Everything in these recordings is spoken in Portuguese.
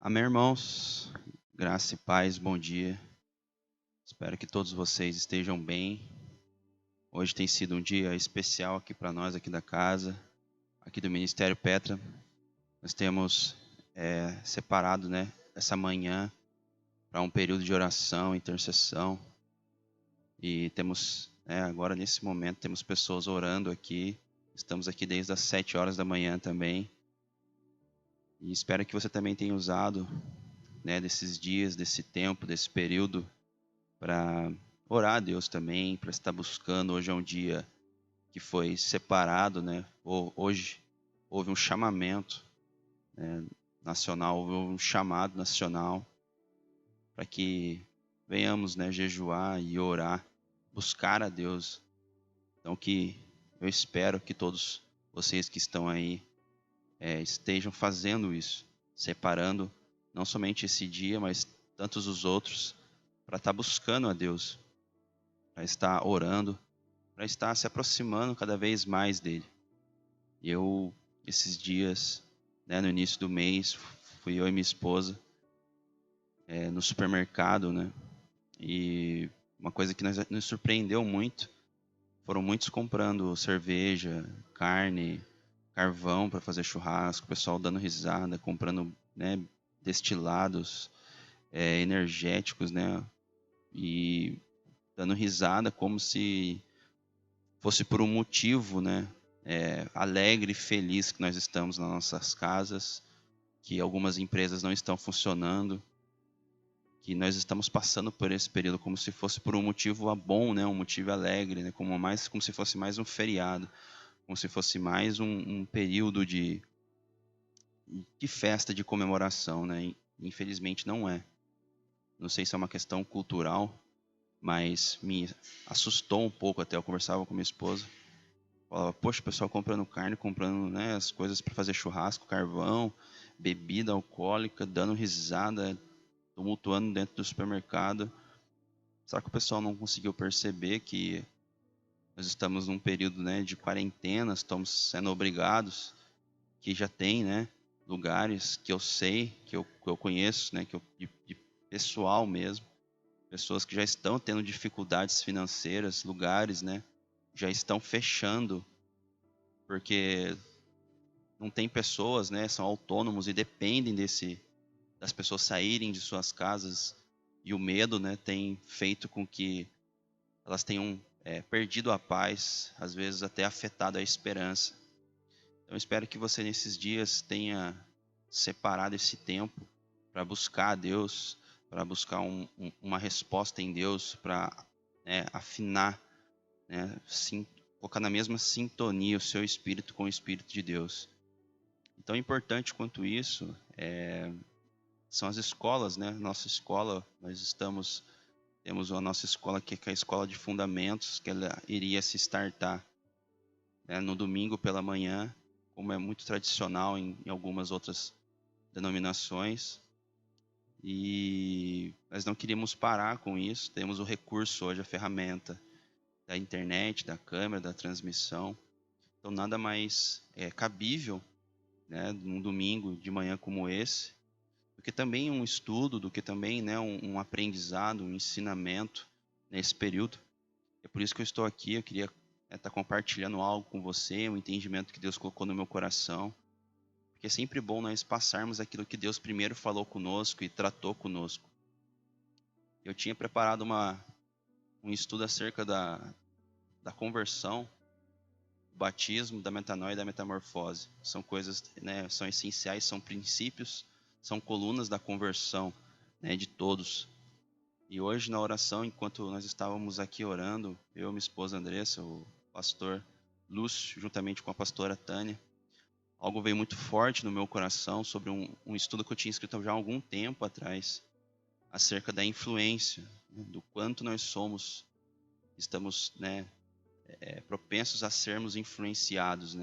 Amém, irmãos. Graça e paz, bom dia. Espero que todos vocês estejam bem. Hoje tem sido um dia especial aqui para nós, aqui da casa, aqui do Ministério Petra. Nós temos separado, essa manhã para um período de oração, intercessão. E temos, agora nesse momento, temos pessoas orando aqui. Estamos aqui desde as 7 horas da manhã também. E espero que você também tenha usado, desses dias, desse tempo, desse período, para orar a Deus também, para estar buscando. Hoje é um dia que foi separado, Hoje houve um chamamento, nacional, houve um chamado nacional para que venhamos, jejuar e orar, buscar a Deus. Então que eu espero que todos vocês que estão aí estejam fazendo isso, separando não somente esse dia, mas tantos os outros, para estar buscando a Deus, para estar orando, para estar se aproximando cada vez mais dele. Eu, esses dias, no início do mês, fui eu e minha esposa no supermercado, e uma coisa que nos surpreendeu muito, foram muitos comprando cerveja, carne, carvão para fazer churrasco, o pessoal dando risada, comprando, destilados, energéticos, e dando risada como se fosse por um motivo, alegre e feliz que nós estamos nas nossas casas, que algumas empresas não estão funcionando, que nós estamos passando por esse período como se fosse por um motivo bom, um motivo alegre, como se fosse mais um feriado, como se fosse mais um período de festa, de comemoração, Infelizmente não é. Não sei se é uma questão cultural, mas me assustou um pouco até. Eu conversava com minha esposa, falava, poxa, o pessoal comprando carne, comprando as coisas para fazer churrasco, carvão, bebida alcoólica, dando risada, tumultuando dentro do supermercado. Será que o pessoal não conseguiu perceber que nós estamos num período, de quarentena, estamos sendo obrigados, que já tem, lugares que eu sei, que eu conheço, de pessoal mesmo, pessoas que já estão tendo dificuldades financeiras, lugares, já estão fechando, porque não tem pessoas, são autônomos e dependem das pessoas saírem de suas casas, e o medo, tem feito com que elas tenham perdido a paz, às vezes até afetado a esperança. Então, eu espero que você nesses dias tenha separado esse tempo para buscar a Deus, para buscar uma resposta em Deus, para afinar, colocar na mesma sintonia o seu espírito com o Espírito de Deus. Então, importante quanto isso são as escolas, Nossa escola, temos a nossa escola que é a escola de fundamentos, que ela iria se startar no domingo pela manhã, como é muito tradicional em algumas outras denominações. E nós não queríamos parar com isso. Temos o recurso hoje, a ferramenta da internet, da câmera, da transmissão. Então, nada mais cabível, num domingo de manhã como esse, do que também um estudo, do que também um aprendizado, um ensinamento nesse período. É por isso que eu estou aqui. Eu queria estar compartilhando algo com você, um entendimento que Deus colocou no meu coração. Porque é sempre bom nós passarmos aquilo que Deus primeiro falou conosco e tratou conosco. Eu tinha preparado um estudo acerca da conversão, do batismo, da metanoia e da metamorfose. São coisas, são essenciais, são princípios, são colunas da conversão, de todos. E hoje na oração, enquanto nós estávamos aqui orando, eu e minha esposa Andressa, o pastor Lúcio, juntamente com a pastora Tânia, algo veio muito forte no meu coração sobre um estudo que eu tinha escrito já há algum tempo atrás, acerca da influência, do quanto nós estamos propensos a sermos influenciados.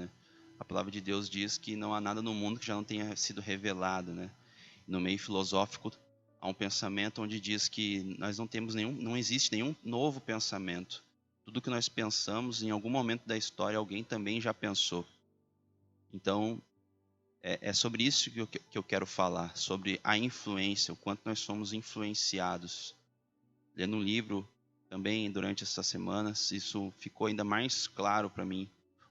A palavra de Deus diz que não há nada no mundo que já não tenha sido revelado. No meio filosófico, há um pensamento onde diz que nós não existe nenhum novo pensamento. Tudo que nós pensamos, em algum momento da história, alguém também já pensou. Então, É sobre isso que eu quero falar, sobre a influência, o quanto nós somos influenciados. Lendo um livro também durante essas semanas, isso ficou ainda mais claro para mim,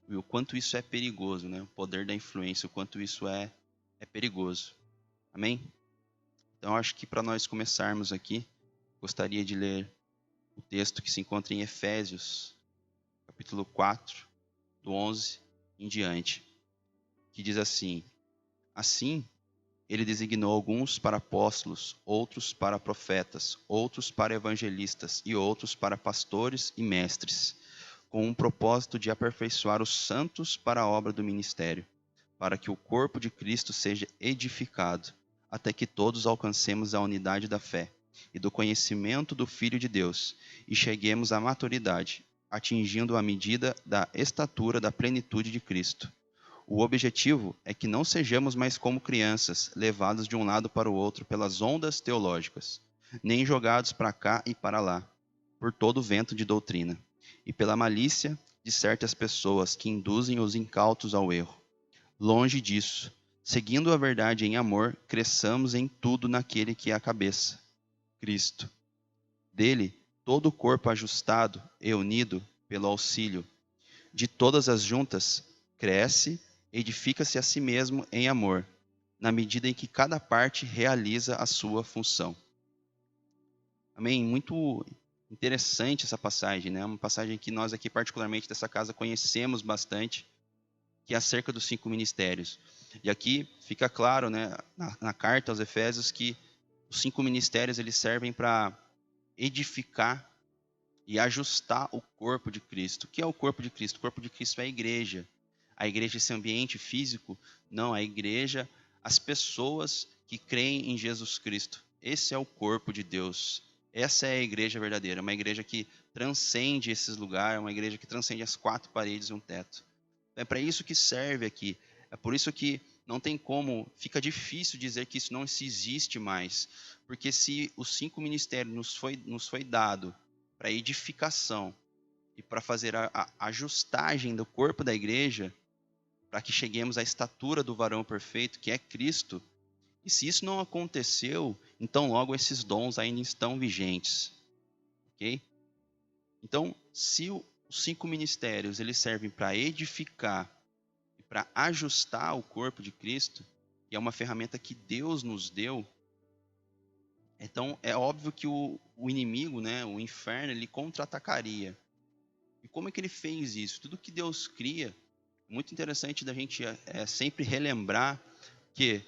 e o quanto isso é perigoso, né? O poder da influência, o quanto isso é perigoso. Amém? Então, acho que para nós começarmos aqui, gostaria de ler o texto que se encontra em Efésios, capítulo 4, do 11 em diante, que diz assim: Assim, ele designou alguns para apóstolos, outros para profetas, outros para evangelistas e outros para pastores e mestres, com um propósito de aperfeiçoar os santos para a obra do ministério, para que o corpo de Cristo seja edificado, até que todos alcancemos a unidade da fé e do conhecimento do Filho de Deus e cheguemos à maturidade, atingindo a medida da estatura da plenitude de Cristo. O objetivo é que não sejamos mais como crianças, levados de um lado para o outro pelas ondas teológicas, nem jogados para cá e para lá, por todo vento de doutrina, e pela malícia de certas pessoas que induzem os incautos ao erro. Longe disso, seguindo a verdade em amor, cresçamos em tudo naquele que é a cabeça, Cristo. Dele, todo o corpo ajustado e unido pelo auxílio de todas as juntas, cresce, edifica-se a si mesmo em amor, na medida em que cada parte realiza a sua função. Amém? Muito interessante essa passagem, né? Uma passagem que nós aqui, particularmente dessa casa, conhecemos bastante, que é acerca dos 5 ministérios. E aqui fica claro, né, na carta aos Efésios, que os 5 ministérios eles servem para edificar e ajustar o corpo de Cristo. O que é o corpo de Cristo? O corpo de Cristo é a igreja. A igreja, esse ambiente físico? Não, a igreja, as pessoas que creem em Jesus Cristo. Esse é o corpo de Deus. Essa é a igreja verdadeira, uma igreja que transcende esses lugares, uma igreja que transcende as 4 paredes e um teto. É para isso que serve aqui. É por isso que não tem como, fica difícil dizer que isso não se existe mais. Porque se os 5 ministérios nos foi dado para edificação e para fazer a ajustagem do corpo da igreja, para que cheguemos à estatura do varão perfeito, que é Cristo. E se isso não aconteceu, então logo esses dons ainda estão vigentes. Ok? Então, se os 5 ministérios eles servem para edificar e para ajustar o corpo de Cristo, e é uma ferramenta que Deus nos deu, então é óbvio que o inimigo, né, o inferno, ele contra-atacaria. E como é que ele fez isso? Tudo que Deus cria, muito interessante da gente sempre relembrar que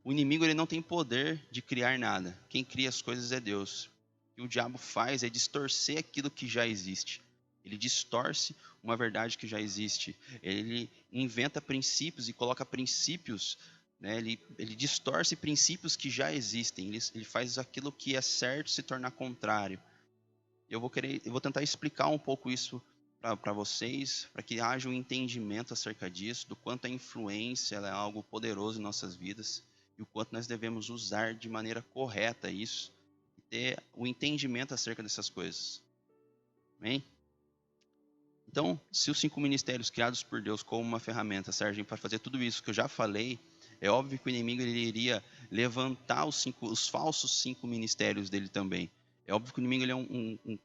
o inimigo ele não tem poder de criar nada. Quem cria as coisas é Deus. O que o diabo faz é distorcer aquilo que já existe. Ele distorce uma verdade que já existe. Ele inventa princípios e coloca princípios, né? Ele distorce princípios que já existem. Ele faz aquilo que é certo se tornar contrário. Eu vou tentar explicar um pouco isso para vocês, para que haja um entendimento acerca disso, do quanto a influência é algo poderoso em nossas vidas e o quanto nós devemos usar de maneira correta isso e ter o entendimento acerca dessas coisas. Amém? Então, se os 5 ministérios criados por Deus como uma ferramenta servem para fazer tudo isso que eu já falei, é óbvio que o inimigo ele iria levantar os falsos 5 ministérios dele também. É óbvio que o inimigo ele é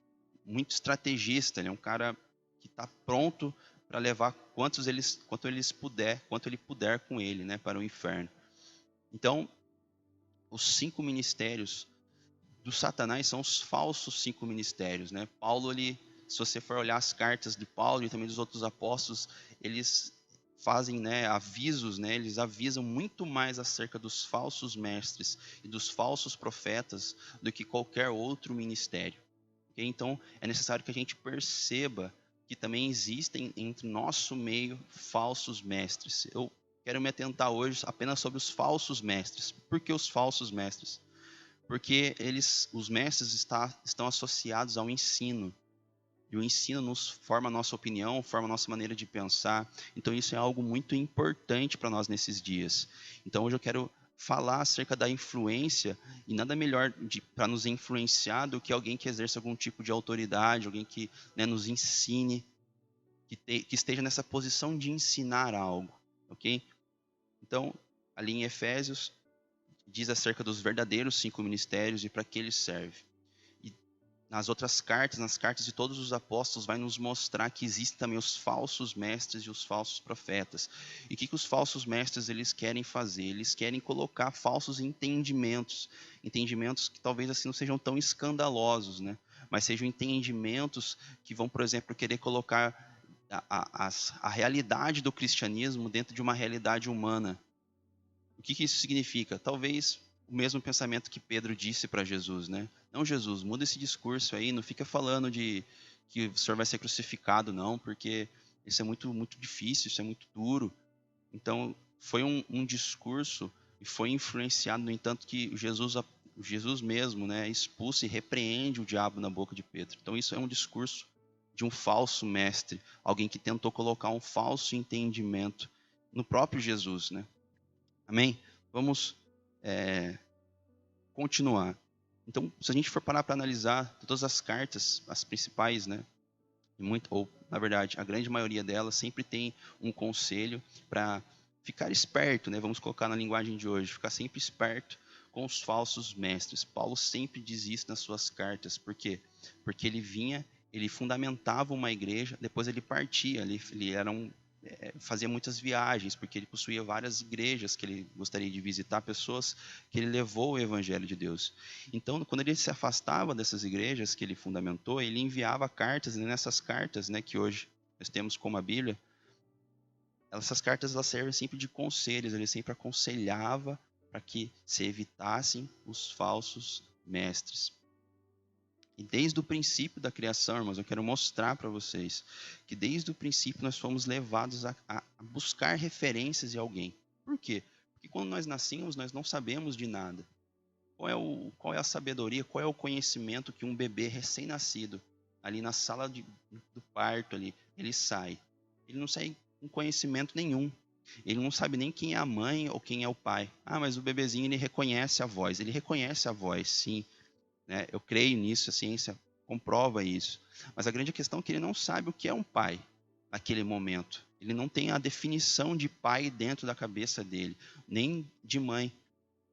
muito estrategista, ele é um cara que está pronto para levar quanto ele puder com ele, né, para o inferno. Então, os 5 ministérios do Satanás são os falsos 5 ministérios, né? Paulo, se você for olhar as cartas de Paulo e também dos outros apóstolos, eles fazem, né, avisos, né? Eles avisam muito mais acerca dos falsos mestres e dos falsos profetas do que qualquer outro ministério. Okay? Então, é necessário que a gente perceba que também existem entre nosso meio falsos mestres. Eu quero me atentar hoje apenas sobre os falsos mestres. Por que os falsos mestres? Porque os mestres estão associados ao ensino. E o ensino nos forma a nossa opinião, forma a nossa maneira de pensar. Então isso é algo muito importante para nós nesses dias. Então hoje eu quero falar acerca da influência, e nada melhor para nos influenciar do que alguém que exerça algum tipo de autoridade, alguém que, né, nos ensine, que esteja nessa posição de ensinar algo, ok? Então, ali em Efésios, diz acerca dos verdadeiros 5 ministérios e para que eles servem. E nas outras cartas, nas cartas de todos os apóstolos, vai nos mostrar que existem também os falsos mestres e os falsos profetas. E o que os falsos mestres eles querem fazer? Eles querem colocar falsos entendimentos que talvez assim não sejam tão escandalosos, né? Mas sejam entendimentos que vão, por exemplo, querer colocar a realidade do cristianismo dentro de uma realidade humana. O que isso significa? Talvez o mesmo pensamento que Pedro disse para Jesus, né? Não, Jesus, muda esse discurso aí, não fica falando de que o Senhor vai ser crucificado, não, porque isso é muito, muito difícil, isso é muito duro. Então, foi um discurso e foi influenciado, no entanto, que Jesus mesmo, né, expulsa e repreende o diabo na boca de Pedro. Então, isso é um discurso de um falso mestre, alguém que tentou colocar um falso entendimento no próprio Jesus, né? Amém? Vamos continuar. Então, se a gente for parar para analisar todas as cartas, as principais, né? Ou, na verdade, a grande maioria delas sempre tem um conselho para ficar esperto, né? Vamos colocar na linguagem de hoje, ficar sempre esperto com os falsos mestres. Paulo sempre diz isso nas suas cartas. Por quê? Porque ele vinha, ele fundamentava uma igreja, depois ele partia, ele era fazia muitas viagens, porque ele possuía várias igrejas que ele gostaria de visitar, pessoas que ele levou o evangelho de Deus. Então, quando ele se afastava dessas igrejas que ele fundamentou, ele enviava cartas, e nessas cartas, né, que hoje nós temos como a Bíblia, essas cartas elas servem sempre de conselhos, ele sempre aconselhava para que se evitassem os falsos mestres. E desde o princípio da criação, irmãos, eu quero mostrar para vocês que desde o princípio nós fomos levados a buscar referências de alguém. Por quê? Porque quando nós nascemos, nós não sabemos de nada. Qual é a sabedoria, qual é o conhecimento que um bebê recém-nascido, ali na sala do parto, ali, ele sai? Ele não sai com conhecimento nenhum. Ele não sabe nem quem é a mãe ou quem é o pai. Ah, mas o bebezinho, ele reconhece a voz. Ele reconhece a voz, sim. Né? Eu creio nisso, a ciência comprova isso. Mas a grande questão é que ele não sabe o que é um pai naquele momento. Ele não tem a definição de pai dentro da cabeça dele, nem de mãe.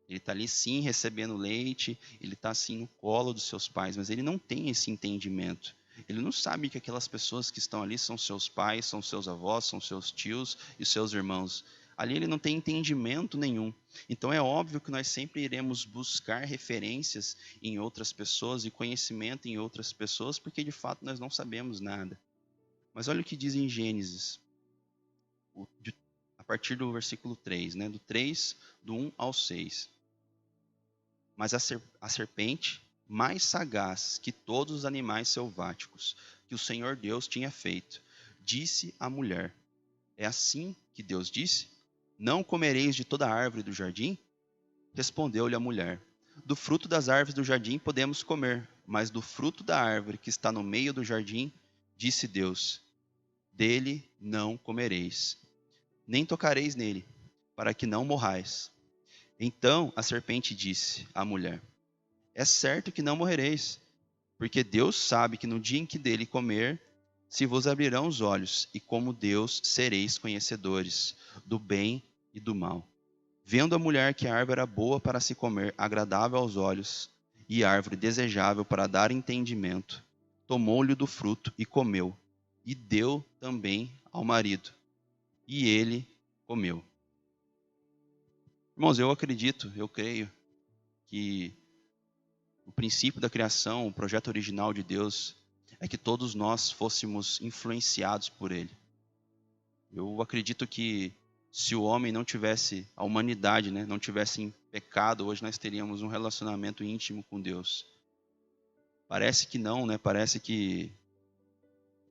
Ele está ali sim recebendo leite, ele está assim no colo dos seus pais, mas ele não tem esse entendimento. Ele não sabe que aquelas pessoas que estão ali são seus pais, são seus avós, são seus tios e seus irmãos. Ali ele não tem entendimento nenhum. Então é óbvio que nós sempre iremos buscar referências em outras pessoas e conhecimento em outras pessoas, porque de fato nós não sabemos nada. Mas olha o que diz em Gênesis, a partir do versículo 3, né? Do 3, do 1 ao 6. Mas a serpente, mais sagaz que todos os animais selváticos que o Senhor Deus tinha feito, disse à mulher: é assim que Deus disse? Não comereis de toda a árvore do jardim? Respondeu-lhe a mulher: do fruto das árvores do jardim podemos comer, mas do fruto da árvore que está no meio do jardim, disse Deus: dele não comereis, nem tocareis nele, para que não morrais. Então a serpente disse à mulher: é certo que não morrereis, porque Deus sabe que no dia em que dele comer, se vos abrirão os olhos, e como Deus sereis conhecedores do bem e do mal. Vendo a mulher que a árvore era boa para se comer, agradável aos olhos, e árvore desejável para dar entendimento, tomou-lhe do fruto e comeu, e deu também ao marido, e ele comeu. Irmãos, eu creio que o princípio da criação, o projeto original de Deus, é que todos nós fôssemos influenciados por Ele. Eu acredito que se o homem não tivesse, a humanidade, né, não tivesse em pecado, hoje nós teríamos um relacionamento íntimo com Deus. Parece que não, né? Parece que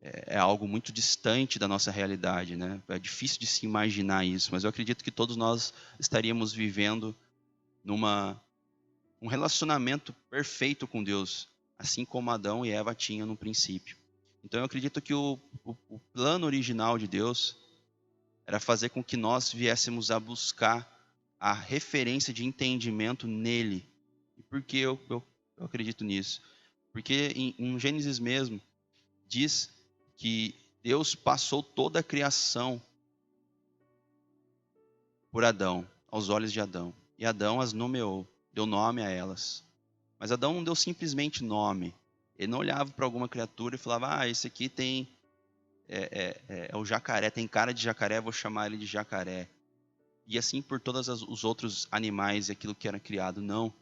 é algo muito distante da nossa realidade, né? É difícil de se imaginar isso, mas eu acredito que todos nós estaríamos vivendo um relacionamento perfeito com Deus, assim como Adão e Eva tinham no princípio. Então eu acredito que o plano original de Deus era fazer com que nós viéssemos a buscar a referência de entendimento nele. E por que eu acredito nisso? Porque em Gênesis mesmo, diz que Deus passou toda a criação por Adão. aos olhos de Adão. E Adão as nomeou, deu nome a elas. Mas Adão não deu simplesmente nome. Ele não olhava para alguma criatura e falava, esse aqui tem é o jacaré, tem cara de jacaré, vou chamar ele de jacaré. E assim por todos os outros animais e aquilo que era criado. Não.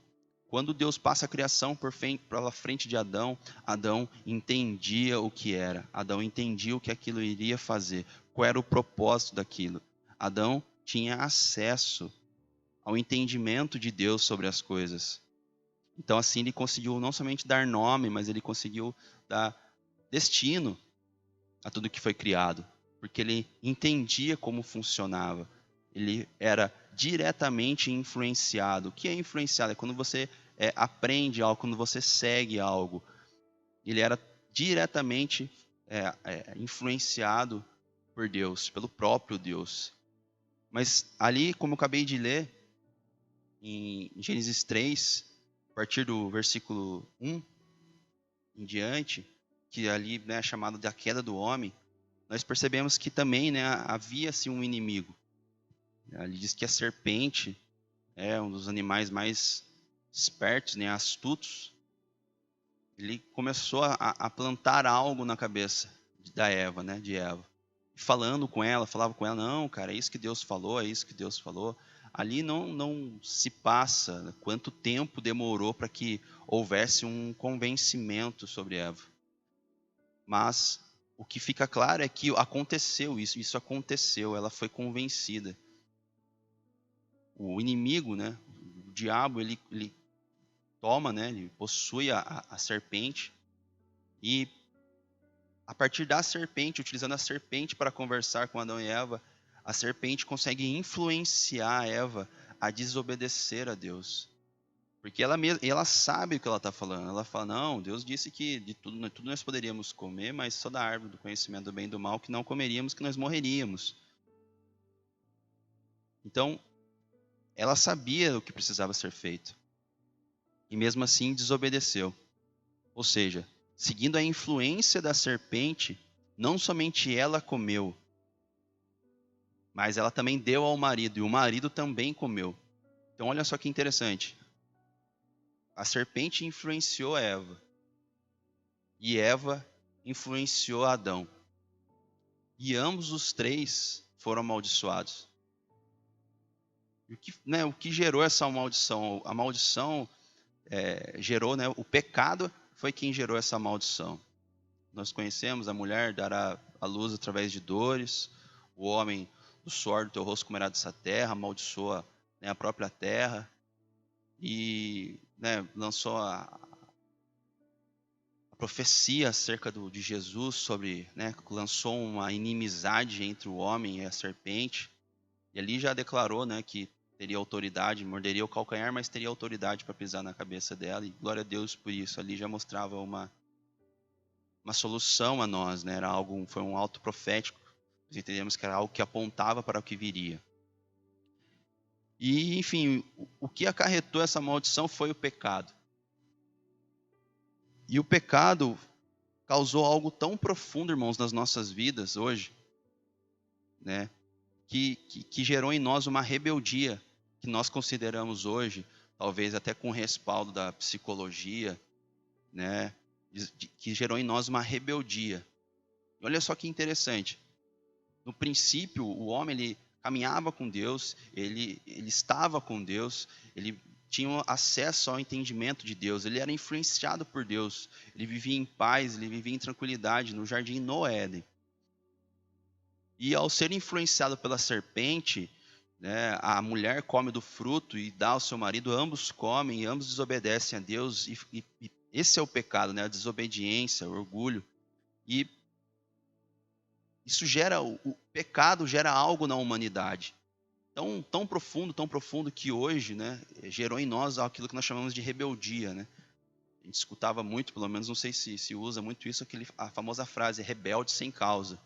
Quando Deus passa a criação pela frente de Adão, Adão entendia o que era. Adão entendia o que aquilo iria fazer. Qual era o propósito daquilo. Adão tinha acesso ao entendimento de Deus sobre as coisas. Então assim ele conseguiu não somente dar nome, mas ele conseguiu dar destino a tudo que foi criado. Porque ele entendia como funcionava. Ele era diretamente influenciado. O que é influenciado? É quando você aprende algo, quando você segue algo. Ele era diretamente influenciado por Deus, pelo próprio Deus. Mas ali, como eu acabei de ler, em Gênesis 3, a partir do versículo 1 em diante, que ali é chamado da queda do homem, nós percebemos que também havia-se um inimigo. Ali diz que a serpente é um dos animais mais espertos, astutos. Ele começou a plantar algo na cabeça de Eva. Falava com ela, não, cara, é isso que Deus falou, é isso que Deus falou. Ali não se passa quanto tempo demorou para que houvesse um convencimento sobre Eva. Mas o que fica claro é que aconteceu isso aconteceu, ela foi convencida. O inimigo, o diabo, ele toma, ele possui a serpente e a partir da serpente, utilizando a serpente para conversar com Adão e Eva, a serpente consegue influenciar a Eva a desobedecer a Deus. Porque ela sabe o que ela está falando. Ela fala, não, Deus disse que de tudo nós poderíamos comer, mas só da árvore do conhecimento do bem e do mal que não comeríamos, que nós morreríamos. Então, ela sabia o que precisava ser feito. E mesmo assim desobedeceu. Ou seja, seguindo a influência da serpente, não somente ela comeu, mas ela também deu ao marido, e o marido também comeu. Então olha só que interessante. A serpente influenciou Eva, e Eva influenciou Adão. E ambos os três foram amaldiçoados. E o que gerou essa maldição? A maldição gerou, o pecado foi quem gerou essa maldição. Nós conhecemos, a mulher dará a luz através de dores, o homem do suor do teu rosto comerá dessa terra, amaldiçoa a própria terra e lançou a profecia acerca de Jesus sobre, lançou uma inimizade entre o homem e a serpente, e ali já declarou que teria autoridade, morderia o calcanhar, mas teria autoridade para pisar na cabeça dela, e glória a Deus por isso. Ali já mostrava uma solução a nós, foi um auto profético. Nós entendemos que era algo que apontava para o que viria. E, enfim, o que acarretou essa maldição foi o pecado. E o pecado causou algo tão profundo, irmãos, nas nossas vidas hoje, que gerou em nós uma rebeldia, que nós consideramos hoje, talvez até com respaldo da psicologia, que gerou em nós uma rebeldia. E olha só que interessante. No princípio, o homem ele caminhava com Deus, ele estava com Deus, ele tinha acesso ao entendimento de Deus, ele era influenciado por Deus, ele vivia em paz, ele vivia em tranquilidade no jardim no Éden. E ao ser influenciado pela serpente, a mulher come do fruto e dá ao seu marido, ambos comem e ambos desobedecem a Deus, e esse é o pecado, a desobediência, o orgulho. E isso o pecado gera algo na humanidade. Tão profundo que hoje, gerou em nós aquilo que nós chamamos de rebeldia, A gente escutava muito, pelo menos não sei se usa muito isso, a famosa frase, rebelde sem causa,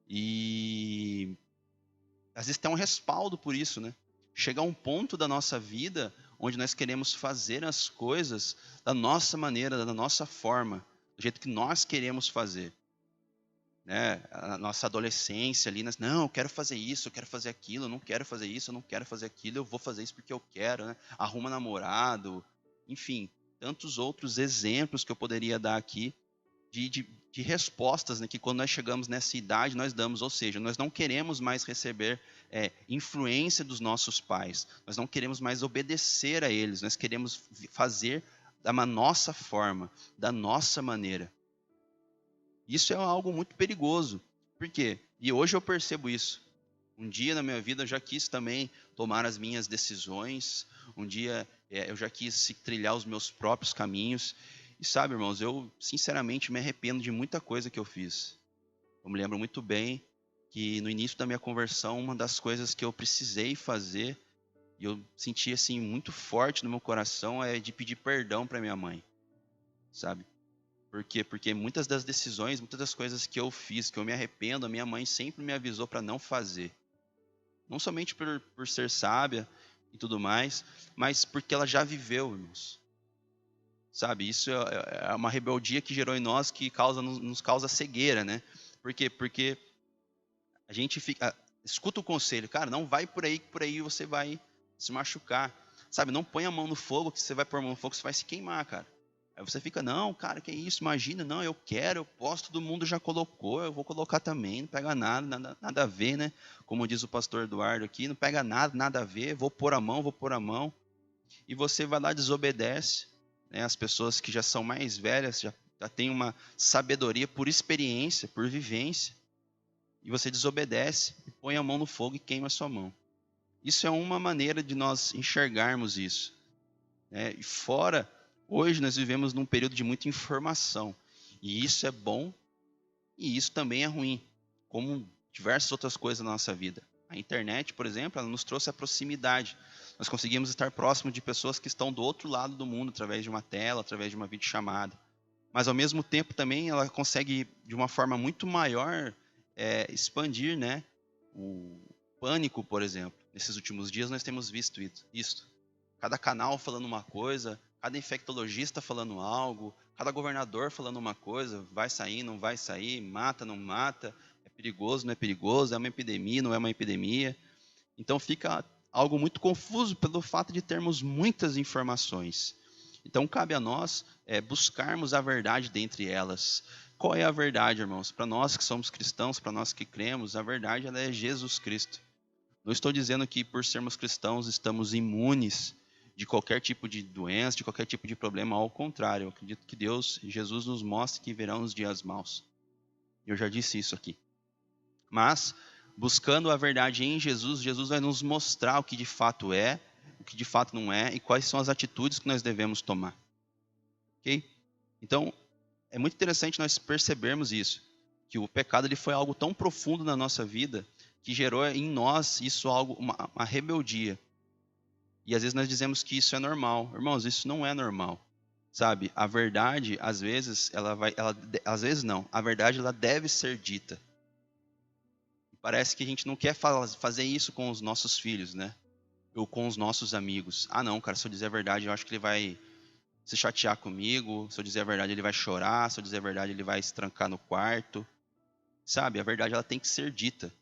E às vezes tem um respaldo por isso, Chega a um ponto da nossa vida onde nós queremos fazer as coisas da nossa maneira, da nossa forma, do jeito que nós queremos fazer. né? A nossa adolescência ali, não, eu quero fazer isso, eu quero fazer aquilo, eu não quero fazer isso, eu não quero fazer aquilo, eu vou fazer isso porque eu quero, né? Arruma namorado, enfim, tantos outros exemplos que eu poderia dar aqui de respostas, né, que quando nós chegamos nessa idade nós damos, ou seja, nós não queremos mais receber influência dos nossos pais, nós não queremos mais obedecer a eles, nós queremos fazer da nossa forma, da nossa maneira. Isso é algo muito perigoso. Por quê? E hoje eu percebo isso. Um dia na minha vida eu já quis também tomar as minhas decisões. Um dia eu já quis trilhar os meus próprios caminhos. E sabe, irmãos, eu sinceramente me arrependo de muita coisa que eu fiz. Eu me lembro muito bem que no início da minha conversão, uma das coisas que eu precisei fazer, e eu senti assim muito forte no meu coração, é de pedir perdão para minha mãe. Sabe? Por quê? Porque muitas das decisões, muitas das coisas que eu fiz, que eu me arrependo, a minha mãe sempre me avisou para não fazer. Não somente por ser sábia e tudo mais, mas porque ela já viveu, irmãos. Sabe, isso é uma rebeldia que gerou em nós, que nos causa cegueira, né? Por quê? Porque a gente escuta o conselho, cara, não vai por aí, que por aí você vai se machucar. Sabe, não põe a mão no fogo, que você vai pôr a mão no fogo, você vai se queimar, cara. Aí você fica, não, cara, que isso, imagina, não, eu quero, eu posso, todo mundo já colocou, eu vou colocar também, não pega nada a ver, né? Como diz o pastor Eduardo aqui, não pega nada a ver, vou pôr a mão. E você vai lá, desobedece, né? As pessoas que já são mais velhas, já têm uma sabedoria por experiência, por vivência, e você desobedece, e põe a mão no fogo e queima a sua mão. Isso é uma maneira de nós enxergarmos isso, né? E fora, hoje nós vivemos num período de muita informação, e isso é bom, e isso também é ruim, como diversas outras coisas na nossa vida. A internet, por exemplo, ela nos trouxe a proximidade. Nós conseguimos estar próximo de pessoas que estão do outro lado do mundo, através de uma tela, através de uma videochamada. Mas, ao mesmo tempo, também ela consegue, de uma forma muito maior, expandir, né, o pânico, por exemplo. Nesses últimos dias nós temos visto isso. Cada canal falando uma coisa, cada infectologista falando algo, cada governador falando uma coisa, vai sair, não vai sair, mata, não mata, é perigoso, não é perigoso, é uma epidemia, não é uma epidemia. Então fica algo muito confuso pelo fato de termos muitas informações. Então cabe a nós buscarmos a verdade dentre elas. Qual é a verdade, irmãos? Para nós que somos cristãos, para nós que cremos, a verdade ela é Jesus Cristo. Não estou dizendo que por sermos cristãos estamos imunes de qualquer tipo de doença, de qualquer tipo de problema, ao contrário, eu acredito que Jesus nos mostra que virão os dias maus. Eu já disse isso aqui. Mas, buscando a verdade em Jesus, Jesus vai nos mostrar o que de fato é, o que de fato não é, e quais são as atitudes que nós devemos tomar. Ok? Então, é muito interessante nós percebermos isso, que o pecado ele foi algo tão profundo na nossa vida, que gerou em nós isso uma rebeldia. E às vezes nós dizemos que isso é normal. Irmãos, isso não é normal. Sabe? A verdade, às vezes, às vezes não. A verdade, ela deve ser dita. Parece que a gente não quer fazer isso com os nossos filhos, né? Ou com os nossos amigos. Ah, não, cara, se eu dizer a verdade, eu acho que ele vai se chatear comigo. Se eu dizer a verdade, ele vai chorar. Se eu dizer a verdade, ele vai se trancar no quarto. Sabe? A verdade, ela tem que ser dita.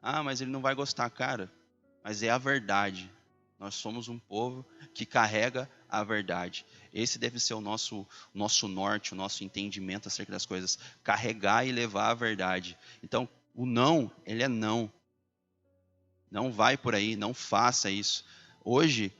Ah, mas ele não vai gostar, cara. Mas é a verdade. Nós somos um povo que carrega a verdade. Esse deve ser o nosso norte, o nosso entendimento acerca das coisas. Carregar e levar a verdade. Então, o não, ele é não. Não vai por aí, não faça isso. Hoje,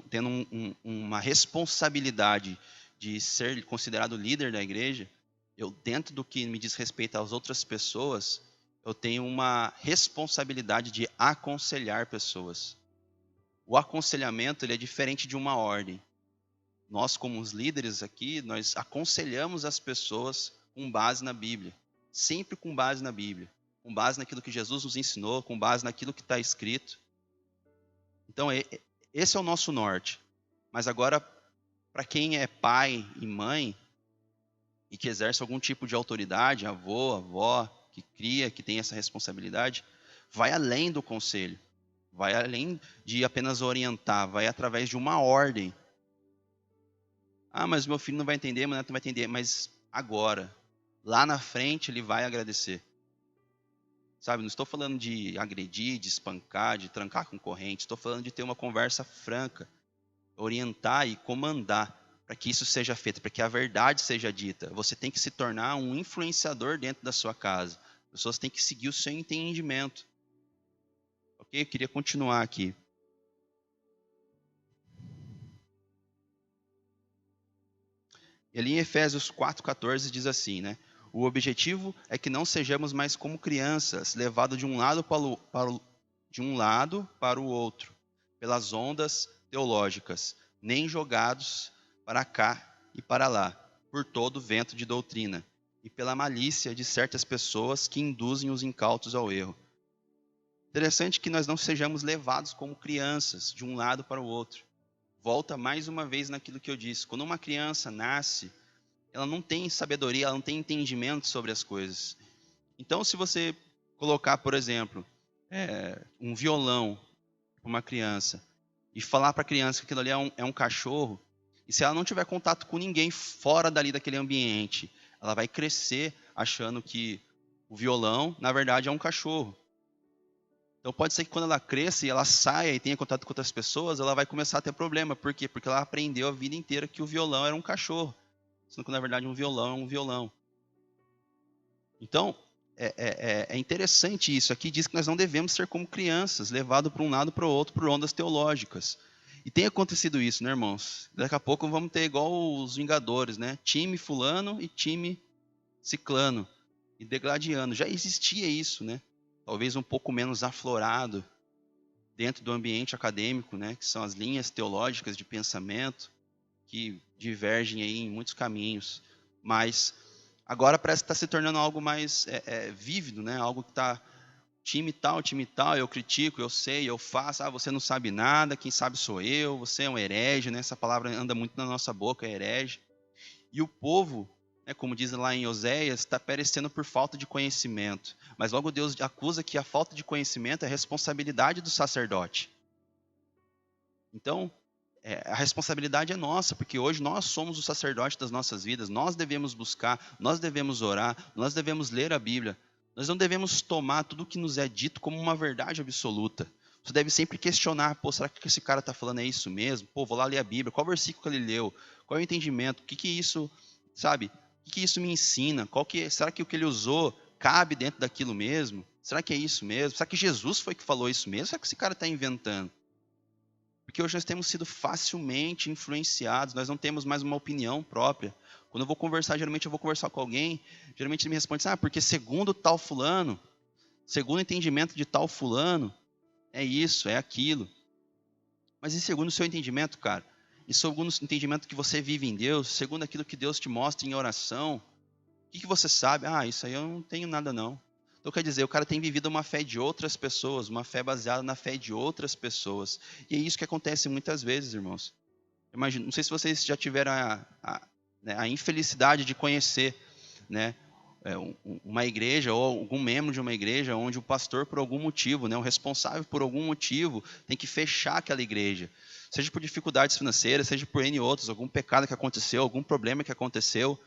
tendo uma responsabilidade de ser considerado líder da igreja, eu, dentro do que me diz respeito às outras pessoas, eu tenho uma responsabilidade de aconselhar pessoas. O aconselhamento ele é diferente de uma ordem. Nós, como os líderes aqui, nós aconselhamos as pessoas com base na Bíblia. Sempre com base na Bíblia. Com base naquilo que Jesus nos ensinou, com base naquilo que está escrito. Então, esse é o nosso norte. Mas agora, para quem é pai e mãe, e que exerce algum tipo de autoridade, avô, avó, que cria, que tem essa responsabilidade, vai além do conselho. Vai além de apenas orientar, vai através de uma ordem. Ah, mas meu filho não vai entender, meu neto não vai entender. Mas agora, lá na frente ele vai agradecer. Sabe, não estou falando de agredir, de espancar, de trancar com corrente. Estou falando de ter uma conversa franca, orientar e comandar para que isso seja feito, para que a verdade seja dita. Você tem que se tornar um influenciador dentro da sua casa. As pessoas têm que seguir o seu entendimento. Ok? Eu queria continuar aqui. E ali em Efésios 4,14 diz assim, né? O objetivo é que não sejamos mais como crianças, levados de um lado para o outro, pelas ondas teológicas, nem jogados para cá e para lá, por todo vento de doutrina, e pela malícia de certas pessoas que induzem os incautos ao erro. Interessante que nós não sejamos levados como crianças, de um lado para o outro. Volta mais uma vez naquilo que eu disse. Quando uma criança nasce, ela não tem sabedoria, ela não tem entendimento sobre as coisas. Então, se você colocar, por exemplo, um violão para uma criança e falar para a criança que aquilo ali é um cachorro, e se ela não tiver contato com ninguém fora dali daquele ambiente, ela vai crescer achando que o violão, na verdade, é um cachorro. Então pode ser que quando ela cresça e ela saia e tenha contato com outras pessoas, ela vai começar a ter problema. Por quê? Porque ela aprendeu a vida inteira que o violão era um cachorro. Sendo que, na verdade, um violão é um violão. Então, é interessante isso. Aqui diz que nós não devemos ser como crianças, levados para um lado para o outro por ondas teológicas. E tem acontecido isso, né, irmãos? Daqui a pouco vamos ter igual os Vingadores, né? Time fulano e time ciclano. E degladiano. Já existia isso, né? Talvez um pouco menos aflorado dentro do ambiente acadêmico, né? Que são as linhas teológicas de pensamento que divergem aí em muitos caminhos, mas agora parece que está se tornando algo mais vívido, né? Algo que está time tal, eu critico, eu sei, eu faço, você não sabe nada, quem sabe sou eu, você é um herege, né? Essa palavra anda muito na nossa boca, herege. E o povo, né, como diz lá em Oséias, está perecendo por falta de conhecimento, mas logo Deus acusa que a falta de conhecimento é responsabilidade do sacerdote. Então, a responsabilidade é nossa, porque hoje nós somos o sacerdote das nossas vidas, nós devemos buscar, nós devemos orar, nós devemos ler a Bíblia, nós não devemos tomar tudo o que nos é dito como uma verdade absoluta. Você deve sempre questionar, será que esse cara está falando é isso mesmo? Vou lá ler a Bíblia, qual versículo que ele leu? Qual é o entendimento? O que isso, sabe? O que isso me ensina? Será que o que ele usou cabe dentro daquilo mesmo? Será que é isso mesmo? Será que Jesus foi que falou isso mesmo? Será que esse cara está inventando? Porque hoje nós temos sido facilmente influenciados, nós não temos mais uma opinião própria. Quando eu vou conversar, geralmente eu vou conversar com alguém, geralmente ele me responde assim, porque segundo tal fulano, segundo o entendimento de tal fulano, é isso, é aquilo. Mas e segundo o seu entendimento, cara? E segundo o entendimento que você vive em Deus, segundo aquilo que Deus te mostra em oração, o que você sabe? Isso aí eu não tenho nada não. Então, quer dizer, o cara tem vivido uma fé de outras pessoas, uma fé baseada na fé de outras pessoas. E é isso que acontece muitas vezes, irmãos. Imagina, não sei se vocês já tiveram a infelicidade de conhecer, né, uma igreja ou algum membro de uma igreja onde o pastor, por algum motivo, né, o responsável por algum motivo, tem que fechar aquela igreja. Seja por dificuldades financeiras, seja por N outros, algum pecado que aconteceu, algum problema que aconteceu,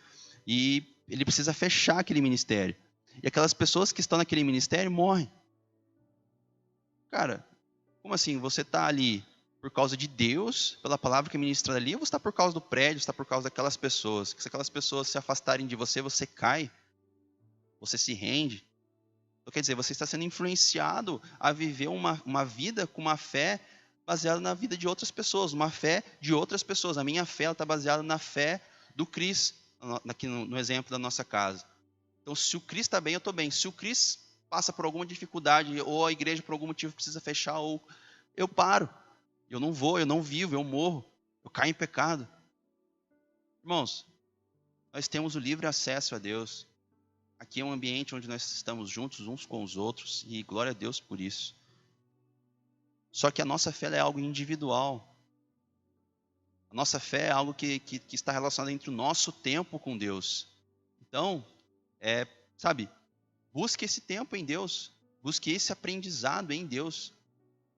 e ele precisa fechar aquele ministério. E aquelas pessoas que estão naquele ministério morrem. Cara, como assim? Você está ali por causa de Deus, pela palavra que é ministrada ali, ou você está por causa do prédio, você está por causa daquelas pessoas? Que se aquelas pessoas se afastarem de você, você cai, você se rende. Então, quer dizer, você está sendo influenciado a viver uma vida com uma fé baseada na vida de outras pessoas, uma fé de outras pessoas. A minha fé está baseada na fé do Cris, aqui no exemplo da nossa casa. Então, se o Cris está bem, eu estou bem. Se o Cris passa por alguma dificuldade, ou a igreja por algum motivo precisa fechar, ou eu paro. Eu não vou, eu não vivo, eu morro. Eu caio em pecado. Irmãos, nós temos o livre acesso a Deus. Aqui é um ambiente onde nós estamos juntos uns com os outros, e glória a Deus por isso. Só que a nossa fé é algo individual. A nossa fé é algo que está relacionado entre o nosso tempo com Deus. Então, sabe, busque esse tempo em Deus. Busque esse aprendizado em Deus.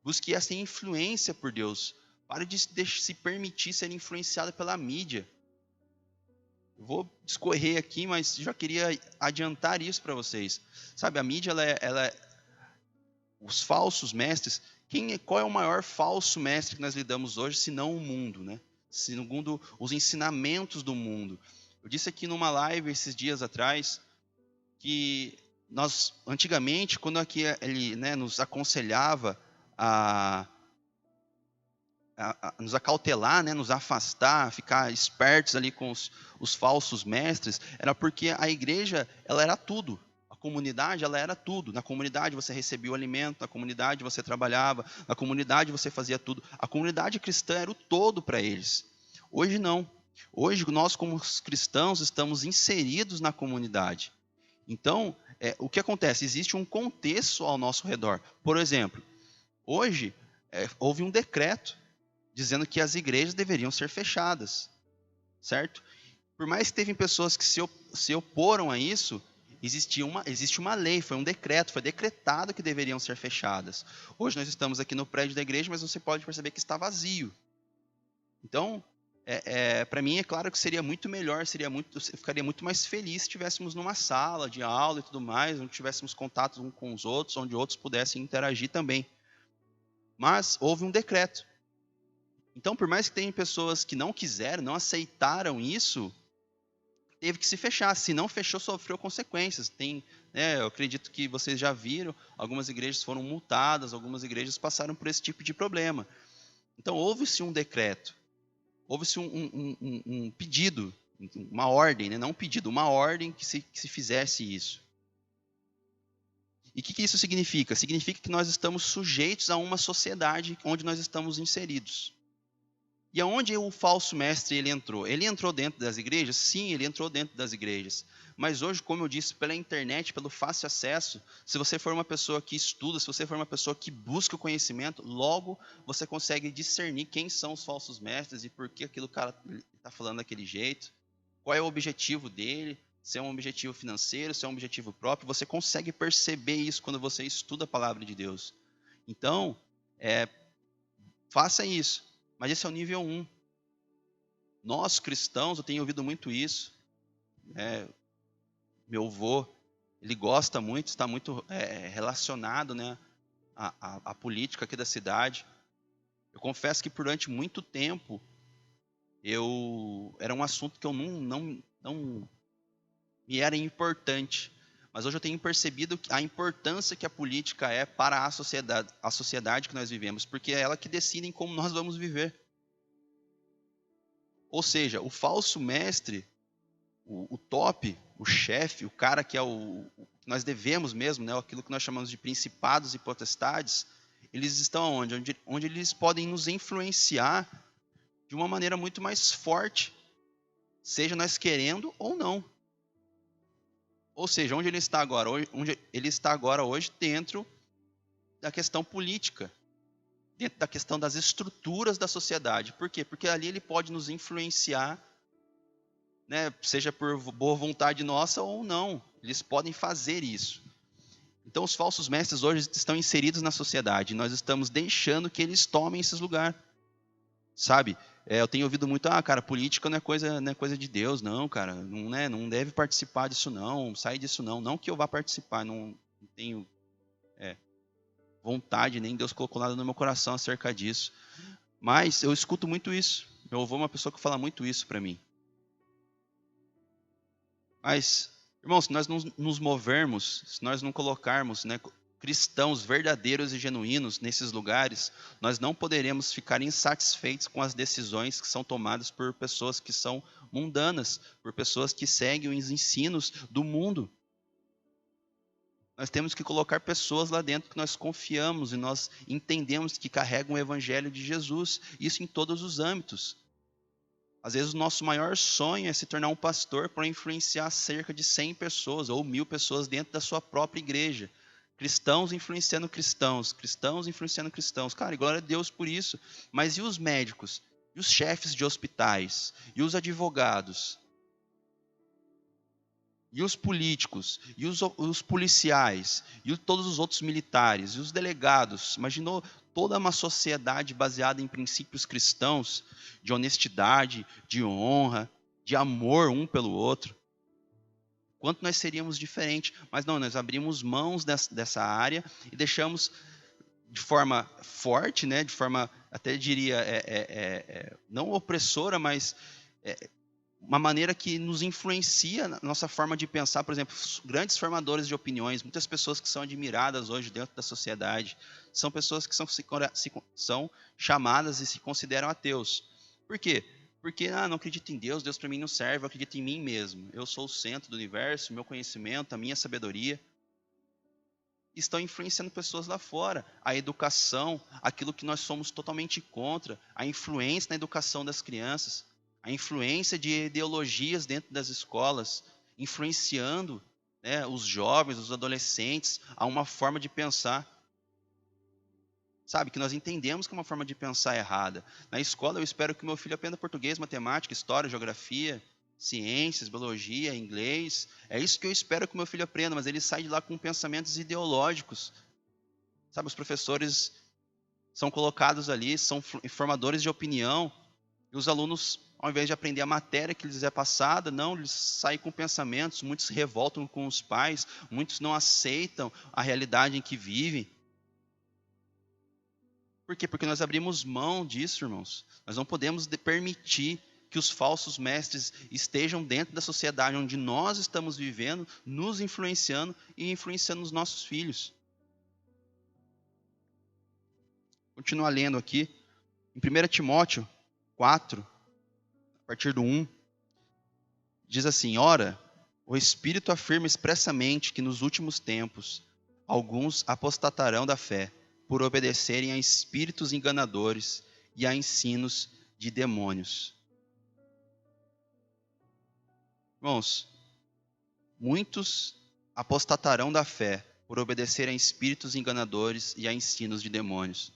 Busque essa influência por Deus. Pare de se permitir ser influenciado pela mídia. Eu vou discorrer aqui, mas já queria adiantar isso para vocês. Sabe, a mídia, os falsos mestres, qual é o maior falso mestre que nós lidamos hoje, se não o mundo, né? Segundo os ensinamentos do mundo. Eu disse aqui numa live esses dias atrás que nós, antigamente, quando aqui ele, né, nos aconselhava a nos acautelar, né, nos afastar, ficar espertos ali com os falsos mestres, era porque a igreja, ela era tudo. A comunidade, ela era tudo. Na comunidade você recebia o alimento, na comunidade você trabalhava, na comunidade você fazia tudo. A comunidade cristã era o todo para eles. Hoje não. Hoje nós, como cristãos, estamos inseridos na comunidade. Então, o que acontece? Existe um contexto ao nosso redor. Por exemplo, hoje houve um decreto dizendo que as igrejas deveriam ser fechadas, certo? Por mais que teve pessoas que se oporam a isso, existe uma lei, foi um decreto, foi decretado que deveriam ser fechadas. Hoje nós estamos aqui no prédio da igreja, mas você pode perceber que está vazio. Então, para mim é claro que seria muito melhor, eu ficaria muito mais feliz se estivéssemos numa sala de aula e tudo mais, onde tivéssemos contatos uns com os outros, onde outros pudessem interagir também. Mas houve um decreto. Então, por mais que tenham pessoas que não quiseram, não aceitaram isso, teve que se fechar. Se não fechou, sofreu consequências. Eu acredito que vocês já viram, algumas igrejas foram multadas, algumas igrejas passaram por esse tipo de problema. Então, houve-se um decreto, houve-se um pedido, uma ordem, né? Não um pedido, uma ordem que se fizesse isso. E o que isso significa? Significa que nós estamos sujeitos a uma sociedade onde nós estamos inseridos. E aonde o falso mestre ele entrou? Ele entrou dentro das igrejas? Sim, ele entrou dentro das igrejas. Mas hoje, como eu disse, pela internet, pelo fácil acesso, se você for uma pessoa que estuda, se você for uma pessoa que busca o conhecimento, logo você consegue discernir quem são os falsos mestres e por que aquilo cara está falando daquele jeito, qual é o objetivo dele, se é um objetivo financeiro, se é um objetivo próprio. Você consegue perceber isso quando você estuda a palavra de Deus. Então, faça isso. Mas esse é o nível 1. Nós, cristãos, eu tenho ouvido muito isso. Meu avô, ele gosta muito, está muito relacionado, né, à política aqui da cidade. Eu confesso que durante muito tempo, era um assunto que eu não me era importante. Mas hoje eu tenho percebido a importância que a política é para a sociedade que nós vivemos, porque é ela que decide como nós vamos viver. Ou seja, o falso mestre, o top, o chefe, o cara que é o que nós devemos mesmo, né, aquilo que nós chamamos de principados e potestades, eles estão onde eles podem nos influenciar de uma maneira muito mais forte, seja nós querendo ou não. Ou seja, onde ele está agora? Onde ele está agora hoje dentro da questão política, dentro da questão das estruturas da sociedade. Por quê? Porque ali ele pode nos influenciar, né, seja por boa vontade nossa ou não. Eles podem fazer isso. Então, os falsos mestres hoje estão inseridos na sociedade. Nós estamos deixando que eles tomem esses lugares. Sabe? Eu tenho ouvido muito, cara, política não é coisa de Deus, não, cara. Não deve participar disso, não. Sai disso, não. Não que eu vá participar, não tenho vontade, nem Deus colocou nada no meu coração acerca disso. Mas eu escuto muito isso. Meu avô é uma pessoa que fala muito isso para mim. Mas, irmãos, se nós não nos movermos, se nós não colocarmos, né, cristãos verdadeiros e genuínos nesses lugares, nós não poderemos ficar insatisfeitos com as decisões que são tomadas por pessoas que são mundanas, por pessoas que seguem os ensinos do mundo. Nós temos que colocar pessoas lá dentro que nós confiamos e nós entendemos que carregam o evangelho de Jesus, isso em todos os âmbitos. Às vezes o nosso maior sonho é se tornar um pastor para influenciar cerca de 100 pessoas ou 1000 pessoas dentro da sua própria igreja. Cristãos influenciando cristãos, cristãos influenciando cristãos. Cara, e glória a Deus por isso. Mas e os médicos? E os chefes de hospitais? E os advogados? E os políticos? E os policiais? E todos os outros militares? E os delegados? Imaginou toda uma sociedade baseada em princípios cristãos, de honestidade, de honra, de amor um pelo outro, quanto nós seríamos diferentes. Mas não, nós abrimos mãos dessa área e deixamos de forma forte, né, de forma, até diria, não opressora, mas uma maneira que nos influencia na nossa forma de pensar. Por exemplo, grandes formadores de opiniões, muitas pessoas que são admiradas hoje dentro da sociedade, são pessoas que são chamadas e se consideram ateus. Por quê? Porque, não acredito em Deus, Deus para mim não serve, eu acredito em mim mesmo. Eu sou o centro do universo, meu conhecimento, a minha sabedoria. Estão influenciando pessoas lá fora. A educação, aquilo que nós somos totalmente contra, a influência na educação das crianças, a influência de ideologias dentro das escolas, influenciando, né, os jovens, os adolescentes, a uma forma de pensar. Sabe, que nós entendemos que é uma forma de pensar errada. Na escola, eu espero que meu filho aprenda português, matemática, história, geografia, ciências, biologia, inglês. É isso que eu espero que o meu filho aprenda, mas ele sai de lá com pensamentos ideológicos. Sabe, os professores são colocados ali, são formadores de opinião, e os alunos, ao invés de aprender a matéria que lhes é passada, não, eles saem com pensamentos, muitos se revoltam com os pais, muitos não aceitam a realidade em que vivem. Por quê? Porque nós abrimos mão disso, irmãos. Nós não podemos permitir que os falsos mestres estejam dentro da sociedade onde nós estamos vivendo, nos influenciando e influenciando os nossos filhos. Continuar lendo aqui. Em 1 Timóteo 4, a partir do 1, diz assim: Ora, o Espírito afirma expressamente que nos últimos tempos alguns apostatarão da fé, por obedecerem a espíritos enganadores e a ensinos de demônios. Irmãos, muitos apostatarão da fé por obedecerem a espíritos enganadores e a ensinos de demônios.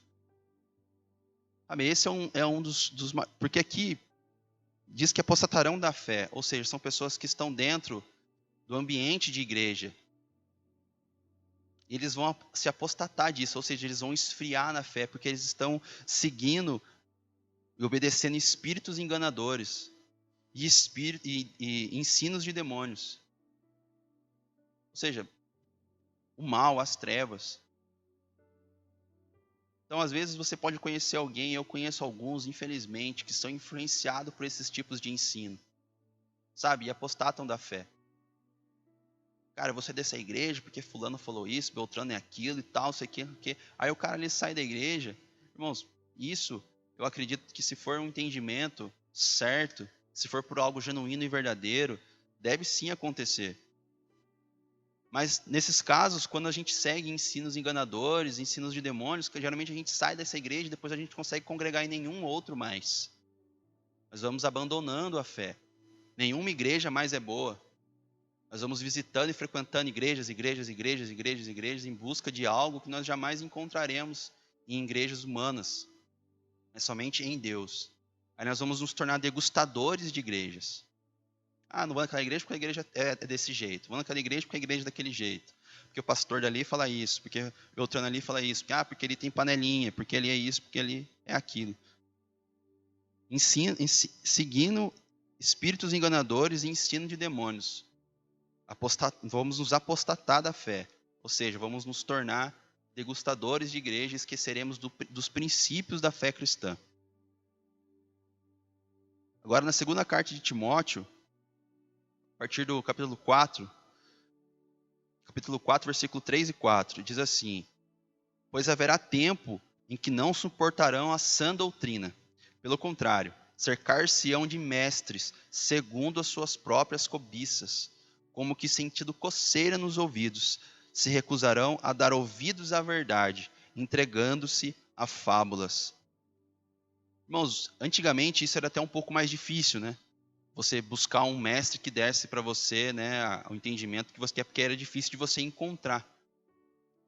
Sabe, esse é um dos... Porque aqui diz que apostatarão da fé, ou seja, são pessoas que estão dentro do ambiente de igreja. Eles vão se apostatar disso, ou seja, eles vão esfriar na fé, porque eles estão seguindo e obedecendo espíritos enganadores e ensinos de demônios. Ou seja, o mal, as trevas. Então, às vezes, você pode conhecer alguém, eu conheço alguns, infelizmente, que são influenciados por esses tipos de ensino. Sabe? E apostatam da fé. Cara, você dessa igreja porque fulano falou isso, Beltrano é aquilo e tal, sei que. Aí o cara ali sai da igreja. Irmãos, isso eu acredito que se for um entendimento certo, se for por algo genuíno e verdadeiro, deve sim acontecer. Mas nesses casos, quando a gente segue ensinos enganadores, ensinos de demônios, que geralmente a gente sai dessa igreja e depois a gente consegue congregar em nenhum outro mais. Nós vamos abandonando a fé. Nenhuma igreja mais é boa. Nós vamos visitando e frequentando igrejas em busca de algo que nós jamais encontraremos em igrejas humanas. É somente em Deus. Aí nós vamos nos tornar degustadores de igrejas. Não vou naquela igreja porque a igreja é desse jeito. Vou naquela igreja porque a igreja é daquele jeito. Porque o pastor dali fala isso, porque o Beltrano ali fala isso. Porque ele tem panelinha, porque ele é isso, porque ele é aquilo. Seguindo espíritos enganadores e ensino de demônios. Vamos nos apostatar da fé, ou seja, vamos nos tornar degustadores de igreja e esqueceremos dos princípios da fé cristã. Agora, na segunda carta de Timóteo, a partir do capítulo 4, versículo 3 e 4, diz assim: Pois haverá tempo em que não suportarão a sã doutrina, pelo contrário, cercar-se-ão de mestres, segundo as suas próprias cobiças, como que sentindo coceira nos ouvidos, se recusarão a dar ouvidos à verdade, entregando-se a fábulas. Irmãos, antigamente isso era até um pouco mais difícil, né? Você buscar um mestre que desse para você, né, o entendimento que você quer, porque era difícil de você encontrar.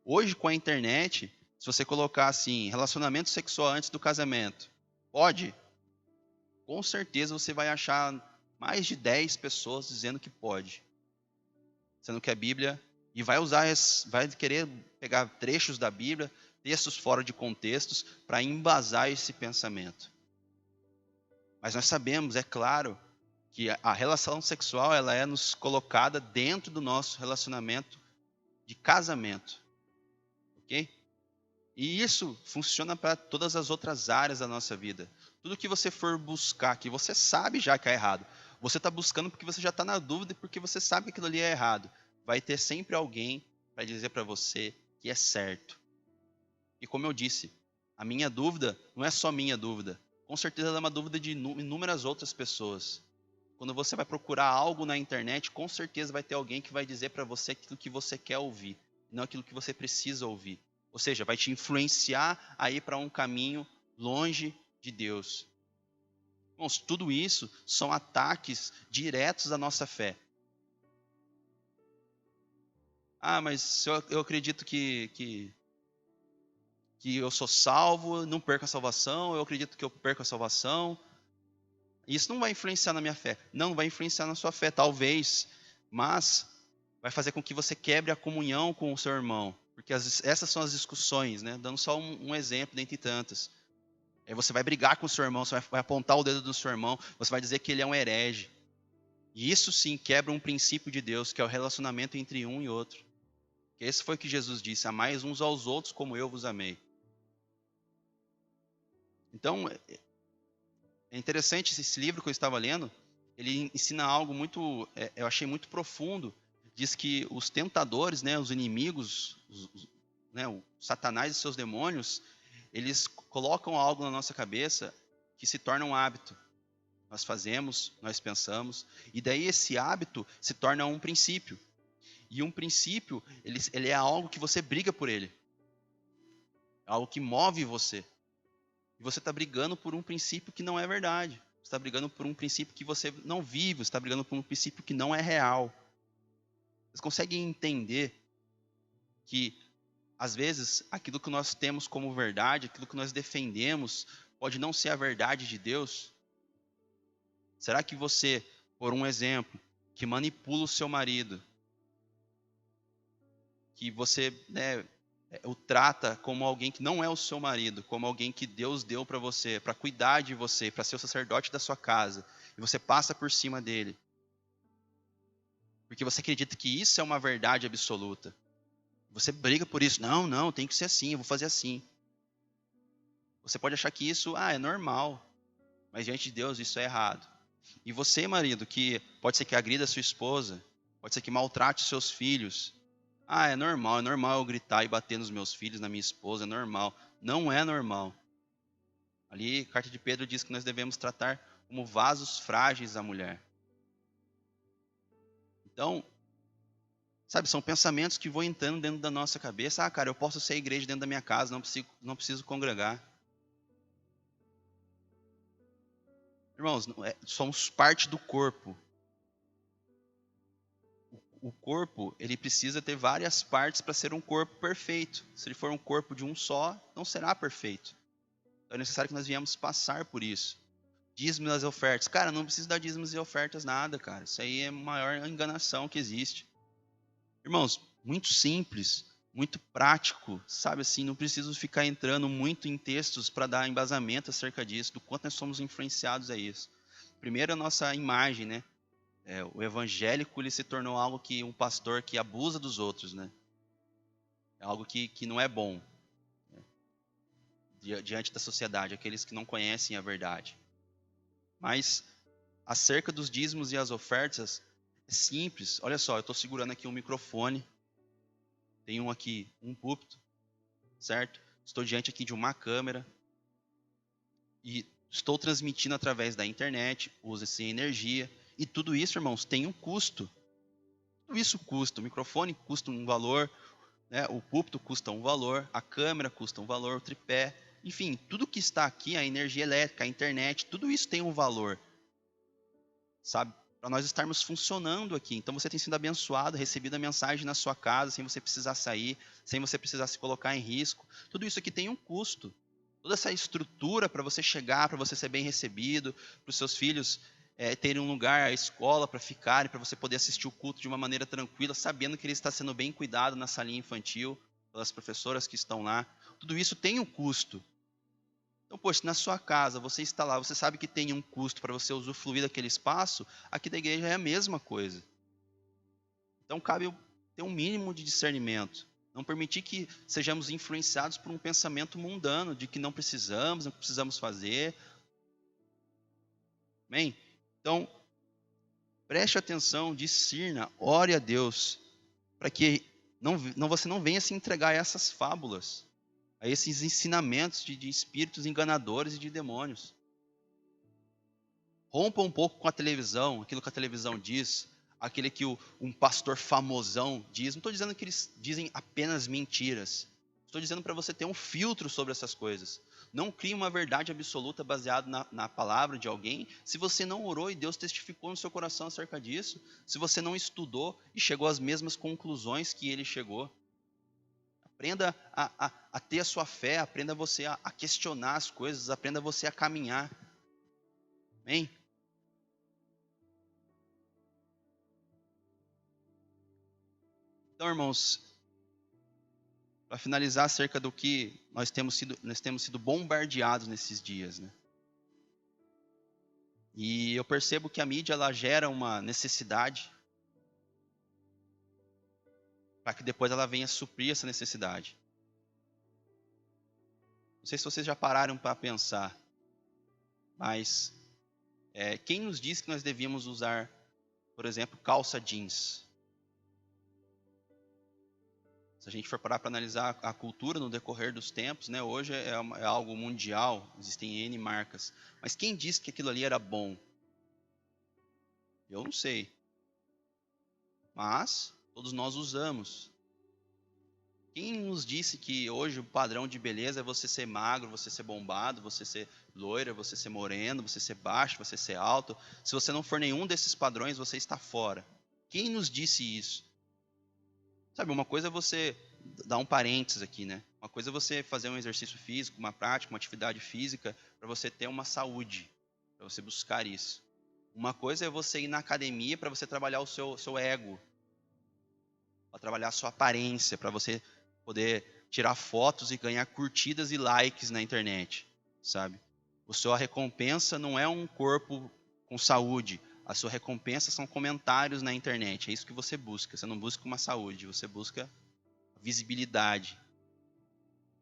Hoje, com a internet, se você colocar assim, relacionamento sexual antes do casamento, pode? Com certeza você vai achar mais de 10 pessoas dizendo que pode. Sendo que a Bíblia, e vai querer pegar trechos da Bíblia, textos fora de contextos, para embasar esse pensamento. Mas nós sabemos, é claro, que a relação sexual ela é nos colocada dentro do nosso relacionamento de casamento, ok? E isso funciona para todas as outras áreas da nossa vida. Tudo que você for buscar, que você sabe já que é errado, você está buscando porque você já está na dúvida e porque você sabe que aquilo ali é errado. Vai ter sempre alguém para dizer para você que é certo. E como eu disse, a minha dúvida não é só minha dúvida. Com certeza ela é uma dúvida de inúmeras outras pessoas. Quando você vai procurar algo na internet, com certeza vai ter alguém que vai dizer para você aquilo que você quer ouvir, não aquilo que você precisa ouvir. Ou seja, vai te influenciar a ir para um caminho longe de Deus. Irmãos, tudo isso são ataques diretos à nossa fé. Ah, mas eu acredito que eu sou salvo, não perco a salvação, eu acredito que eu perco a salvação. Isso não vai influenciar na minha fé. Não vai influenciar na sua fé, talvez, mas vai fazer com que você quebre a comunhão com o seu irmão. Porque essas são as discussões, né? Dando só um exemplo dentre tantas. Aí você vai brigar com o seu irmão, você vai apontar o dedo do seu irmão, você vai dizer que ele é um herege. E isso sim quebra um princípio de Deus, que é o relacionamento entre um e outro. Que esse foi o que Jesus disse: amai uns aos outros como eu vos amei. Então, é interessante esse livro que eu estava lendo, ele ensina algo muito, eu achei muito profundo. Diz que os tentadores, né, os inimigos, né, o Satanás e seus demônios, eles colocam algo na nossa cabeça que se torna um hábito. Nós fazemos, nós pensamos, e daí esse hábito se torna um princípio. E um princípio, ele é algo que você briga por ele. É algo que move você. E você está brigando por um princípio que não é verdade. Você está brigando por um princípio que você não vive. Você está brigando por um princípio que não é real. Vocês conseguem entender que, às vezes, aquilo que nós temos como verdade, aquilo que nós defendemos, pode não ser a verdade de Deus? Será que você, por um exemplo, que manipula o seu marido, que você, né, o trata como alguém que não é o seu marido, como alguém que Deus deu para você, para cuidar de você, para ser o sacerdote da sua casa, e você passa por cima dele, porque você acredita que isso é uma verdade absoluta. Você briga por isso. Não, tem que ser assim, eu vou fazer assim. Você pode achar que isso, é normal, mas diante de Deus isso é errado. E você, marido, que pode ser que agrida a sua esposa, pode ser que maltrate os seus filhos. É normal eu gritar e bater nos meus filhos, na minha esposa, é normal. Não é normal. Ali, a carta de Pedro diz que nós devemos tratar como vasos frágeis a mulher. Então, sabe, são pensamentos que vão entrando dentro da nossa cabeça. Cara, eu posso ser igreja dentro da minha casa, não preciso congregar. Irmãos, somos parte do corpo. O corpo, ele precisa ter várias partes para ser um corpo perfeito. Se ele for um corpo de um só, não será perfeito. Então é necessário que nós viemos passar por isso. Dízimos e ofertas. Cara, não precisa dar dízimos e ofertas nada, cara. Isso aí é a maior enganação que existe. Irmãos, muito simples, muito prático, sabe assim, não preciso ficar entrando muito em textos para dar embasamento acerca disso, do quanto nós somos influenciados a isso. Primeiro, a nossa imagem, né? O evangélico ele se tornou algo que um pastor que abusa dos outros, né? É algo que não é bom, né? Diante da sociedade, aqueles que não conhecem a verdade. Mas acerca dos dízimos e as ofertas, é simples. Olha só, eu estou segurando aqui um microfone, tenho aqui um púlpito, certo? Estou diante aqui de uma câmera e estou transmitindo através da internet, usa-se energia. E tudo isso, irmãos, tem um custo. Tudo isso custa. O microfone custa um valor, né? O púlpito custa um valor, a câmera custa um valor, o tripé. Enfim, tudo que está aqui, a energia elétrica, a internet, tudo isso tem um valor. Sabe? Para nós estarmos funcionando aqui. Então você tem sido abençoado, recebido a mensagem na sua casa, sem você precisar sair, sem você precisar se colocar em risco. Tudo isso aqui tem um custo. Toda essa estrutura para você chegar, para você ser bem recebido, para os seus filhos terem um lugar, a escola para ficarem, para você poder assistir o culto de uma maneira tranquila, sabendo que ele está sendo bem cuidado na salinha infantil, pelas professoras que estão lá. Tudo isso tem um custo. Então, poxa, na sua casa, você está lá, você sabe que tem um custo para você usufruir daquele espaço, aqui da igreja é a mesma coisa. Então, cabe ter um mínimo de discernimento. Não permitir que sejamos influenciados por um pensamento mundano, de que não precisamos fazer. Amém? Então, preste atenção, discirna, ore a Deus, para que você não venha se entregar a essas fábulas, a esses ensinamentos de espíritos enganadores e de demônios. Rompa um pouco com a televisão, aquilo que a televisão diz, aquele que um pastor famosão diz. Não estou dizendo que eles dizem apenas mentiras. Estou dizendo para você ter um filtro sobre essas coisas. Não crie uma verdade absoluta baseada na palavra de alguém, se você não orou e Deus testificou no seu coração acerca disso, se você não estudou e chegou às mesmas conclusões que ele chegou. Aprenda a ter a sua fé, aprenda você a questionar as coisas, aprenda você a caminhar. Amém? Então, irmãos, para finalizar acerca do que nós temos sido bombardeados nesses dias, né? E eu percebo que a mídia ela gera uma necessidade para que depois ela venha suprir essa necessidade. Não sei se vocês já pararam para pensar, mas quem nos disse que nós devíamos usar, por exemplo, calça jeans? Se a gente for parar para analisar a cultura no decorrer dos tempos, né, hoje é algo mundial, existem N marcas. Mas quem disse que aquilo ali era bom? Eu não sei. Mas todos nós usamos. Quem nos disse que hoje o padrão de beleza é você ser magro, você ser bombado, você ser loira, você ser moreno, você ser baixo, você ser alto? Se você não for nenhum desses padrões, você está fora. Quem nos disse isso? Sabe, uma coisa é você dar um parênteses aqui, né? Uma coisa é você fazer um exercício físico, uma prática, uma atividade física, para você ter uma saúde, para você buscar isso. Uma coisa é você ir na academia para você trabalhar o seu ego, para trabalhar a sua aparência, para você poder tirar fotos e ganhar curtidas e likes na internet, sabe? A sua recompensa não é um corpo com saúde, a sua recompensa são comentários na internet, é isso que você busca. Você não busca uma saúde, você busca visibilidade.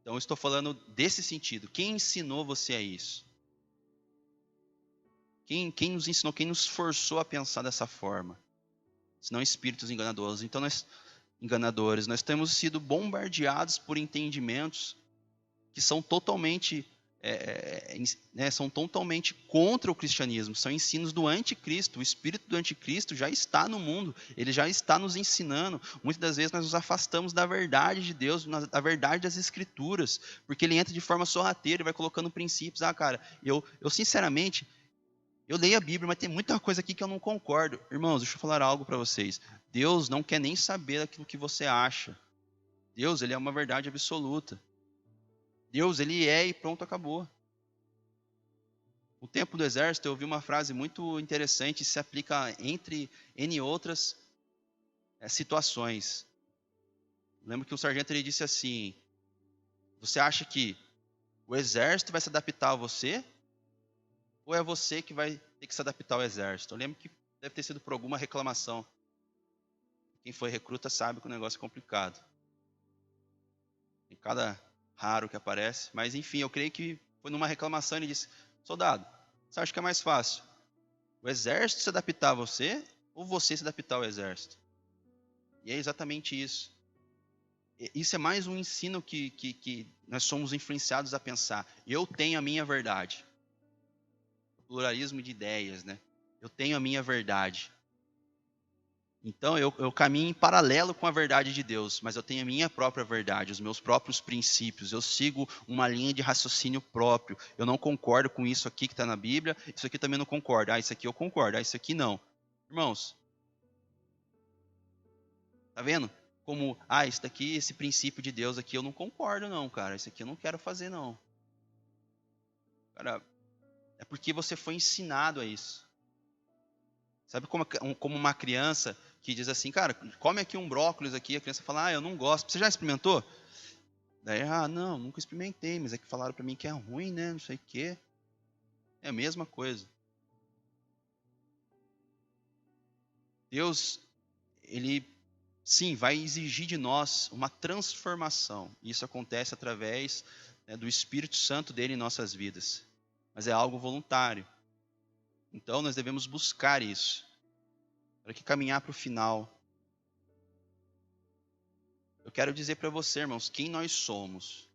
Então eu estou falando desse sentido. Quem ensinou você a isso? Quem nos ensinou, quem nos forçou a pensar dessa forma? Senão espíritos enganadores. Então nós temos sido bombardeados por entendimentos que são totalmente contra o cristianismo, são ensinos do anticristo. O espírito do anticristo já está no mundo, ele já está nos ensinando. Muitas das vezes nós nos afastamos da verdade de Deus, da verdade das escrituras, porque ele entra de forma sorrateira e vai colocando princípios. Cara, eu sinceramente, eu leio a Bíblia, mas tem muita coisa aqui que eu não concordo. Irmãos, deixa eu falar algo para vocês. Deus não quer nem saber daquilo que você acha. Deus, ele é uma verdade absoluta. Deus, ele é e pronto, acabou. No tempo do exército, eu ouvi uma frase muito interessante, se aplica entre N outras situações. Lembro que o sargento ele disse assim: você acha que o exército vai se adaptar a você? Ou é você que vai ter que se adaptar ao exército? Eu lembro que deve ter sido por alguma reclamação. Quem foi recruta sabe que o negócio é complicado. Tem cada raro que aparece. Mas enfim, eu creio que foi numa reclamação e ele disse: soldado, você acha que é mais fácil o exército se adaptar a você ou você se adaptar ao exército? E é exatamente isso. Isso é mais um ensino que nós somos influenciados a pensar. Eu tenho a minha verdade. Pluralismo de ideias, né? Eu tenho a minha verdade. Então eu caminho em paralelo com a verdade de Deus, mas eu tenho a minha própria verdade, os meus próprios princípios, eu sigo uma linha de raciocínio próprio. Eu não concordo com isso aqui que está na Bíblia, isso aqui também não concordo. Isso aqui eu concordo, isso aqui não. Irmãos, tá vendo? Como, isso daqui, esse princípio de Deus aqui eu não concordo não, cara. Isso aqui eu não quero fazer não. Cara, é porque você foi ensinado a isso. Sabe como uma criança que diz assim, cara, come aqui um brócolis aqui, a criança fala, eu não gosto. Você já experimentou? Daí, não, nunca experimentei, mas é que falaram para mim que é ruim, né? Não sei o quê. É a mesma coisa. Deus, ele sim, vai exigir de nós uma transformação. Isso acontece através, né, do Espírito Santo dele em nossas vidas. Mas é algo voluntário. Então nós devemos buscar isso. Para que caminhar para o final. Eu quero dizer para você, irmãos, quem nós somos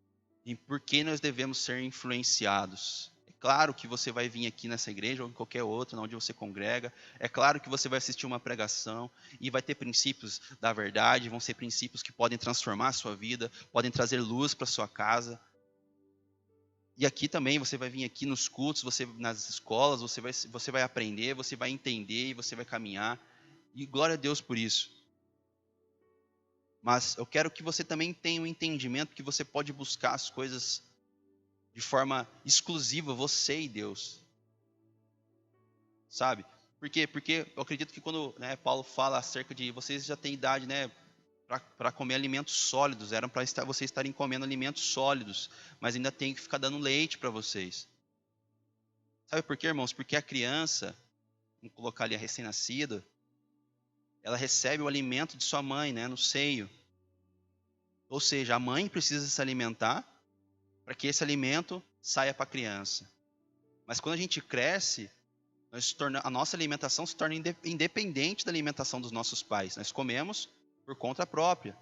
e por que nós devemos ser influenciados. É claro que você vai vir aqui nessa igreja ou em qualquer outra, onde você congrega. É claro que você vai assistir uma pregação e vai ter princípios da verdade, vão ser princípios que podem transformar a sua vida, podem trazer luz para sua casa. E aqui também você vai vir aqui nos cultos, você nas escolas, você vai aprender, você vai entender e você vai caminhar. E glória a Deus por isso. Mas eu quero que você também tenha um entendimento que você pode buscar as coisas de forma exclusiva, você e Deus. Sabe? Por quê? Porque eu acredito que quando, né, Paulo fala acerca de vocês já têm idade, né, para comer alimentos sólidos, eram para vocês estarem comendo alimentos sólidos, mas ainda tem que ficar dando leite para vocês. Sabe por quê, irmãos? Porque a criança, vamos colocar ali a recém-nascida, ela recebe o alimento de sua mãe, né, no seio. Ou seja, a mãe precisa se alimentar para que esse alimento saia para a criança. Mas quando a gente cresce, a nossa alimentação se torna independente da alimentação dos nossos pais. Nós comemos por conta própria.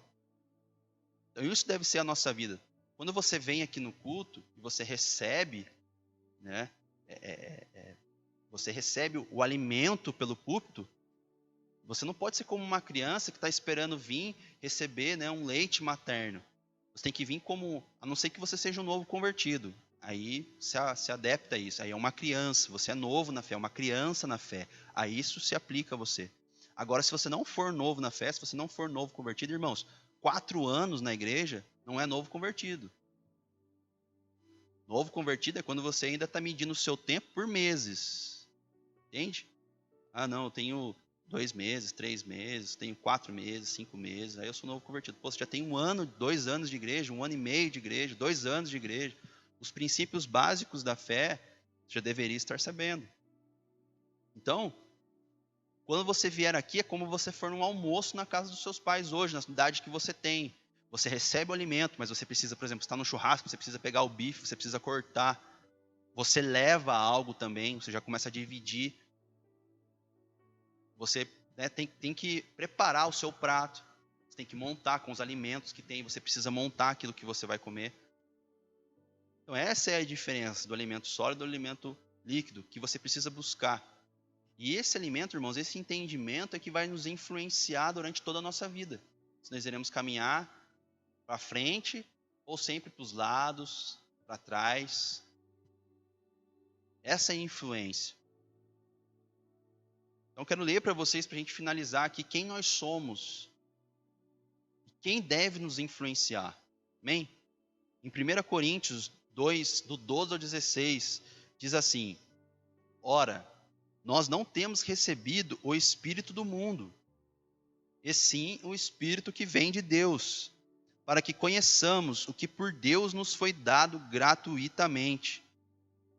Então isso deve ser a nossa vida. Quando você vem aqui no culto e você recebe, né, você recebe o alimento pelo púlpito, você não pode ser como uma criança que está esperando vir receber, né, um leite materno. Você tem que vir como, a não ser que você seja um novo convertido. Aí se adapta a isso. Aí é uma criança, você é novo na fé, é uma criança na fé. Aí isso se aplica a você. Agora, se você não for novo na fé, se você não for novo convertido, irmãos, 4 anos na igreja não é novo convertido. Novo convertido é quando você ainda está medindo o seu tempo por meses. Entende? Não, eu tenho 2 meses, 3 meses, tenho 4 meses, 5 meses, aí eu sou novo convertido. Pô, você já tem 1 ano, 2 anos de igreja, 1 ano e meio de igreja, 2 anos de igreja. Os princípios básicos da fé, você já deveria estar sabendo. Então, quando você vier aqui, é como você for num almoço na casa dos seus pais hoje, na idade que você tem. Você recebe o alimento, mas você precisa, por exemplo, estar no churrasco, você precisa pegar o bife, você precisa cortar. Você leva algo também, você já começa a dividir. Você, né, tem que preparar o seu prato. Você tem que montar com os alimentos que tem. Você precisa montar aquilo que você vai comer. Então essa é a diferença do alimento sólido do alimento líquido, que você precisa buscar. E esse alimento, irmãos, esse entendimento é que vai nos influenciar durante toda a nossa vida. Se nós iremos caminhar para frente ou sempre para os lados, para trás. Essa é a influência. Então, eu quero ler para vocês, para a gente finalizar aqui, quem nós somos. Quem deve nos influenciar. Amém? Em 1 Coríntios 2, do 12 ao 16, diz assim: Ora, nós não temos recebido o Espírito do mundo, e sim o Espírito que vem de Deus, para que conheçamos o que por Deus nos foi dado gratuitamente.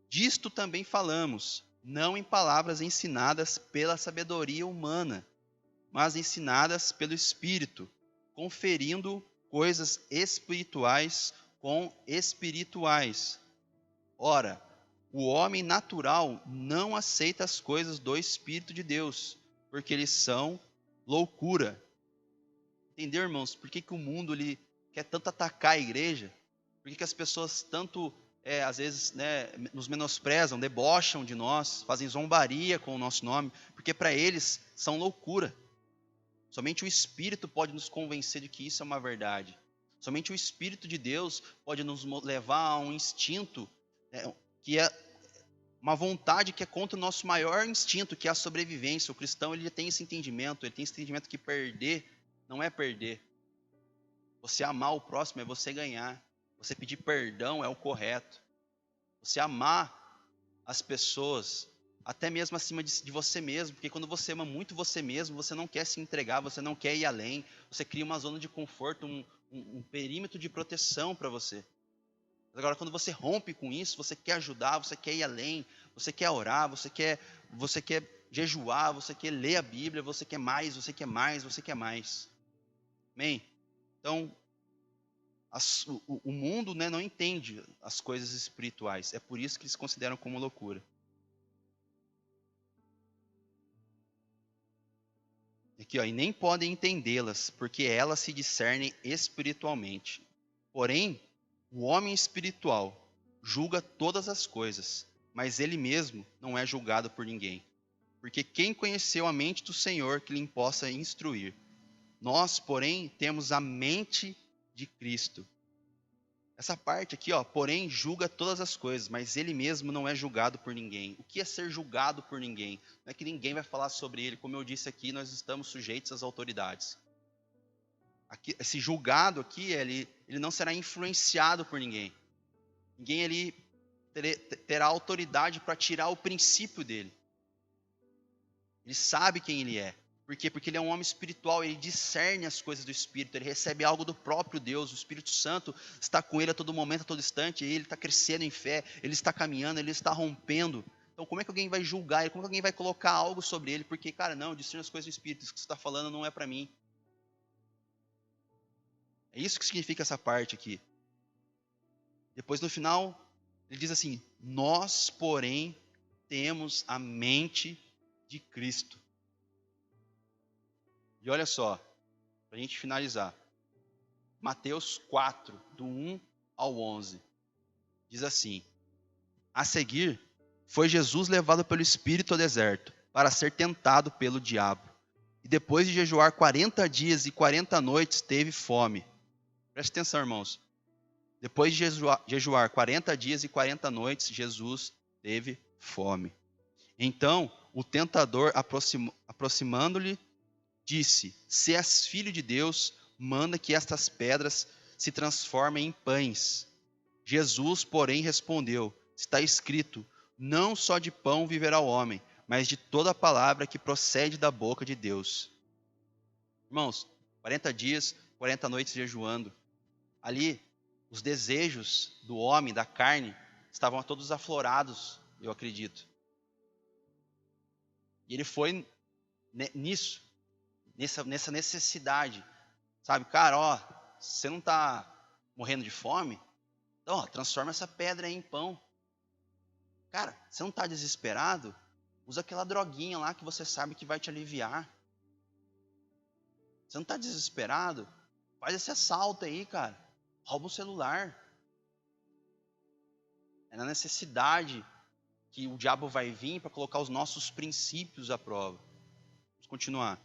Disto também falamos, não em palavras ensinadas pela sabedoria humana, mas ensinadas pelo Espírito, conferindo coisas espirituais com espirituais. Ora, o homem natural não aceita as coisas do Espírito de Deus, porque eles são loucura. Entendeu, irmãos? Por que o mundo ele quer tanto atacar a igreja? Por que as pessoas tanto, às vezes, né, nos menosprezam, debocham de nós, fazem zombaria com o nosso nome? Porque para eles são loucura. Somente o Espírito pode nos convencer de que isso é uma verdade. Somente o Espírito de Deus pode nos levar a um instinto, que é uma vontade que é contra o nosso maior instinto, que é a sobrevivência. O cristão ele tem esse entendimento, que perder não é perder. Você amar o próximo é você ganhar. Você pedir perdão é o correto. Você amar as pessoas até mesmo acima de você mesmo, porque quando você ama muito você mesmo, você não quer se entregar, você não quer ir além, você cria uma zona de conforto, um perímetro de proteção para você. Agora, quando você rompe com isso, você quer ajudar, você quer ir além, você quer orar, você quer jejuar, você quer ler a Bíblia, você quer mais, você quer mais, você quer mais. Amém? Então, o mundo, né, não entende as coisas espirituais. É por isso que eles consideram como loucura. Aqui, ó, e nem podem entendê-las, porque elas se discernem espiritualmente. Porém, o homem espiritual julga todas as coisas, mas ele mesmo não é julgado por ninguém. Porque quem conheceu a mente do Senhor que lhe possa instruir? Nós, porém, temos a mente de Cristo. Essa parte aqui, ó, porém, julga todas as coisas, mas ele mesmo não é julgado por ninguém. O que é ser julgado por ninguém? Não é que ninguém vai falar sobre ele. Como eu disse aqui, nós estamos sujeitos às autoridades. Aqui, esse julgado aqui, ele não será influenciado por ninguém. Ninguém ali terá autoridade para tirar o princípio dele. Ele sabe quem ele é. Por quê? Porque ele é um homem espiritual, ele discerne as coisas do Espírito, ele recebe algo do próprio Deus, o Espírito Santo está com ele a todo momento, a todo instante, ele está crescendo em fé, ele está caminhando, ele está rompendo. Então como é que alguém vai julgar ele? Como é que alguém vai colocar algo sobre ele? Porque, cara, não, eu discerno as coisas do Espírito, isso que você está falando não é para mim. É isso que significa essa parte aqui. Depois no final, ele diz assim, nós, porém, temos a mente de Cristo. E olha só, para a gente finalizar. Mateus 4, do 1 ao 11. Diz assim, a seguir, foi Jesus levado pelo Espírito ao deserto, para ser tentado pelo diabo. E depois de jejuar 40 dias e 40 noites, teve fome. Preste atenção, irmãos. Depois de jejuar 40 dias e 40 noites, Jesus teve fome. Então, o tentador, aproximando-lhe, disse, se és filho de Deus, manda que estas pedras se transformem em pães. Jesus, porém, respondeu, está escrito, não só de pão viverá o homem, mas de toda a palavra que procede da boca de Deus. Irmãos, 40 dias, 40 noites jejuando. Ali, os desejos do homem, da carne, estavam todos aflorados, eu acredito. E ele foi nisso, nessa necessidade. Sabe, cara, ó, você não está morrendo de fome? Então, ó, transforma essa pedra aí em pão. Cara, você não está desesperado? Usa aquela droguinha lá que você sabe que vai te aliviar. Você não está desesperado? Faz esse assalto aí, cara. Rouba o celular. É na necessidade que o diabo vai vir para colocar os nossos princípios à prova. Vamos continuar.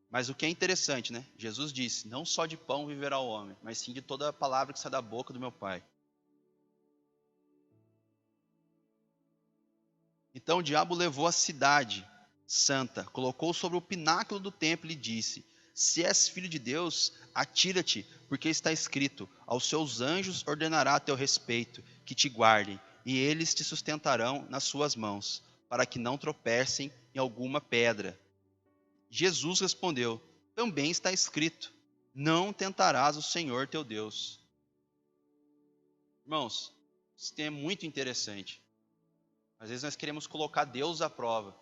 Mas o que é interessante, né? Jesus disse, não só de pão viverá o homem, mas sim de toda a palavra que sai da boca do meu Pai. Então o diabo levou a cidade santa, colocou sobre o pináculo do templo e lhe disse, se és filho de Deus, atira-te, porque está escrito, aos seus anjos ordenará a teu respeito, que te guardem, e eles te sustentarão nas suas mãos, para que não tropecem em alguma pedra. Jesus respondeu, também está escrito, não tentarás o Senhor teu Deus. Irmãos, isso é muito interessante. Às vezes nós queremos colocar Deus à prova.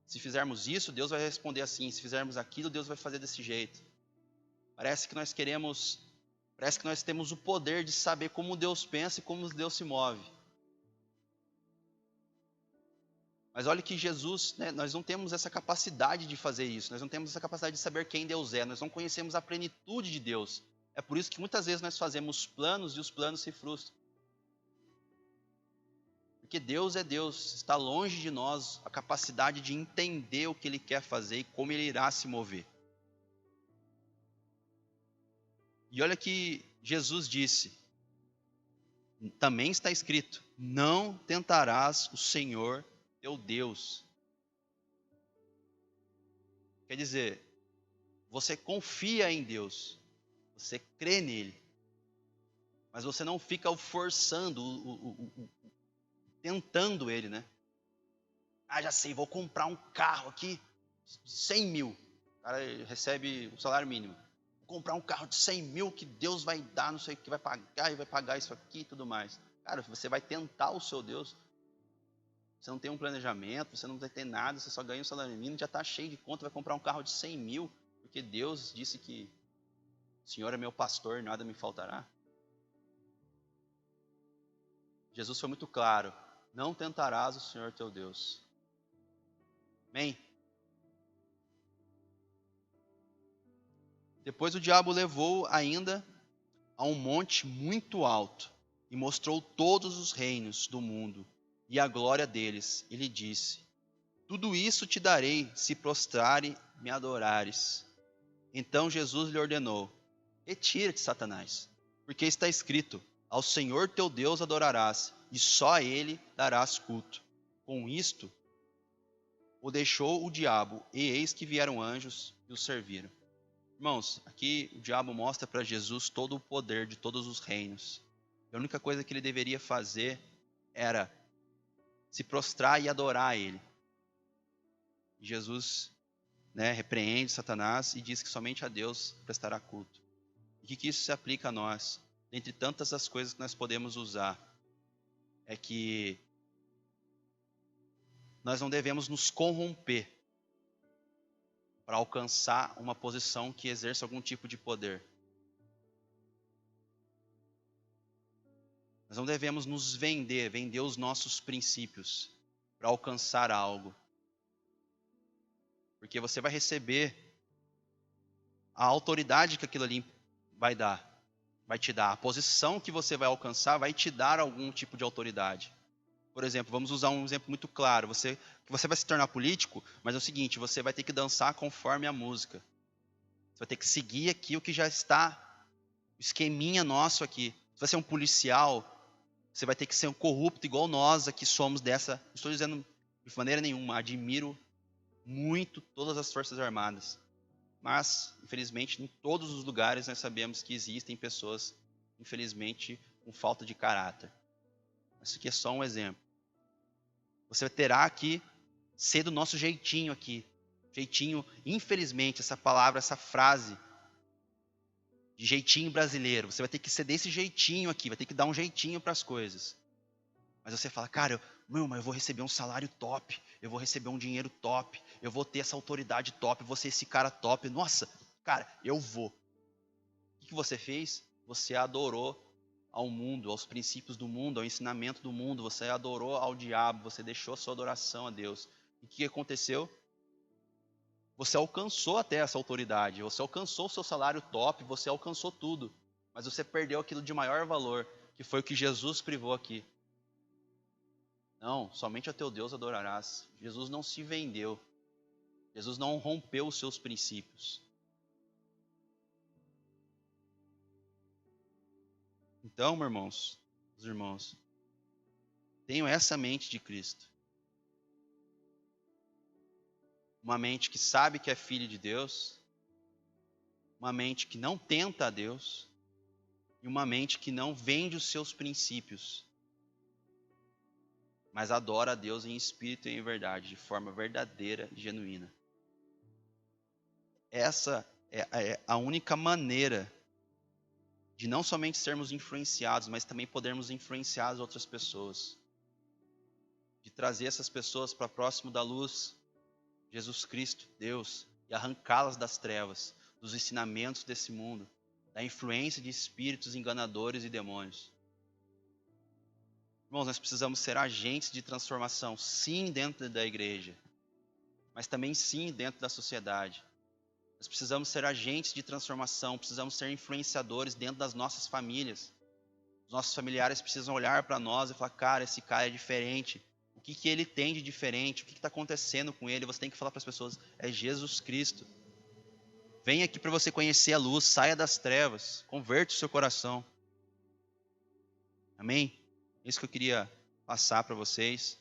Se fizermos isso, Deus vai responder assim. Se fizermos aquilo, Deus vai fazer desse jeito. Parece que nós temos o poder de saber como Deus pensa e como Deus se move. Mas olha que Jesus, né, nós não temos essa capacidade de fazer isso. Nós não temos essa capacidade de saber quem Deus é. Nós não conhecemos a plenitude de Deus. É por isso que muitas vezes nós fazemos planos e os planos se frustram. Porque Deus é Deus, está longe de nós a capacidade de entender o que Ele quer fazer e como Ele irá se mover. E olha que Jesus disse, também está escrito, não tentarás o Senhor teu Deus. Quer dizer, você confia em Deus, você crê nele, mas você não fica o forçando, tentando ele, né? Ah, já sei, vou comprar um carro aqui de 100 mil. O cara recebe o salário mínimo. Vou comprar um carro de 100 mil que Deus vai dar, não sei o que vai pagar, e vai pagar isso aqui e tudo mais. Cara, você vai tentar o seu Deus. Você não tem um planejamento, você não vai ter nada, você só ganha um salário mínimo, já está cheio de conta, vai comprar um carro de 100 mil, porque Deus disse que o Senhor é meu pastor, nada me faltará. Jesus foi muito claro, não tentarás o Senhor teu Deus. Amém? Depois o diabo levou ainda a um monte muito alto e mostrou todos os reinos do mundo e a glória deles. E lhe disse, tudo isso te darei se prostrare me adorares. Então Jesus lhe ordenou, retira-te, Satanás, porque está escrito, ao Senhor teu Deus adorarás, e só a ele darás culto. Com isto, o deixou o diabo, e eis que vieram anjos e o serviram. Irmãos, aqui o diabo mostra para Jesus todo o poder de todos os reinos. A única coisa que ele deveria fazer era se prostrar e adorar a ele. Jesus, repreende Satanás e diz que somente a Deus prestará culto. E que isso se aplica a nós? Dentre tantas as coisas que nós podemos usar, é que nós não devemos nos corromper para alcançar uma posição que exerça algum tipo de poder. Nós não devemos nos vender os nossos princípios para alcançar algo. Porque você vai receber a autoridade que aquilo ali vai te dar. A posição que você vai alcançar vai te dar algum tipo de autoridade. Por exemplo, vamos usar um exemplo muito claro. Você vai se tornar político, mas é o seguinte, você vai ter que dançar conforme a música. Você vai ter que seguir aqui o que já está, o esqueminha nosso aqui. Você vai ser um policial, você vai ter que ser um corrupto igual nós aqui somos dessa. Não estou dizendo de maneira nenhuma, admiro muito todas as Forças Armadas. Mas, infelizmente, em todos os lugares nós sabemos que existem pessoas, infelizmente, com falta de caráter. Isso aqui é só um exemplo. Você terá que ser do nosso jeitinho aqui. Jeitinho, infelizmente, essa palavra, essa frase, de jeitinho brasileiro. Você vai ter que ser desse jeitinho aqui, vai ter que dar um jeitinho para as coisas. Mas você fala, cara, mas eu vou receber um salário top, eu vou receber um dinheiro top, eu vou ter essa autoridade top, eu vou ser esse cara top. Nossa, cara, eu vou. O que você fez? Você adorou ao mundo, aos princípios do mundo, ao ensinamento do mundo, você adorou ao diabo, você deixou a sua adoração a Deus. E o que aconteceu? Você alcançou até essa autoridade, você alcançou o seu salário top, você alcançou tudo, mas você perdeu aquilo de maior valor, que foi o que Jesus privou aqui. Não, somente a teu Deus adorarás. Jesus não se vendeu, Jesus não rompeu os seus princípios. Então, meus irmãos, tenham essa mente de Cristo. Uma mente que sabe que é filho de Deus, uma mente que não tenta a Deus, e uma mente que não vende os seus princípios, mas adora a Deus em espírito e em verdade, de forma verdadeira e genuína. Essa é a única maneira de não somente sermos influenciados, mas também podermos influenciar as outras pessoas. De trazer essas pessoas para próximo da luz, Jesus Cristo, Deus, e arrancá-las das trevas, dos ensinamentos desse mundo, da influência de espíritos enganadores e demônios. Irmãos, nós precisamos ser agentes de transformação, sim, dentro da igreja, mas também sim dentro da sociedade. Nós precisamos ser agentes de transformação, precisamos ser influenciadores dentro das nossas famílias. Os nossos familiares precisam olhar para nós e falar, cara, esse cara é diferente. O que ele tem de diferente? O que está acontecendo com ele? Você tem que falar para as pessoas, é Jesus Cristo. Vem aqui para você conhecer a luz, saia das trevas, converte o seu coração. Amém? É isso que eu queria passar para vocês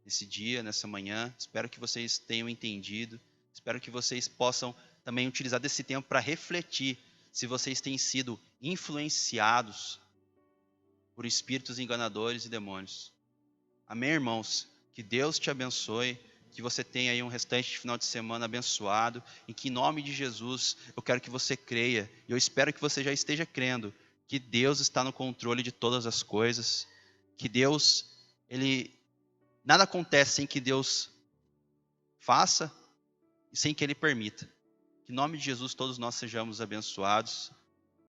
nesse dia, nessa manhã. Espero que vocês tenham entendido. Espero que vocês possam também utilizar desse tempo para refletir se vocês têm sido influenciados por espíritos enganadores e demônios. Amém, irmãos? Que Deus te abençoe, que você tenha aí um restante de final de semana abençoado, em que em nome de Jesus eu quero que você creia, e eu espero que você já esteja crendo, que Deus está no controle de todas as coisas, que Deus, nada acontece sem que Deus faça e sem que Ele permita. Que em nome de Jesus todos nós sejamos abençoados.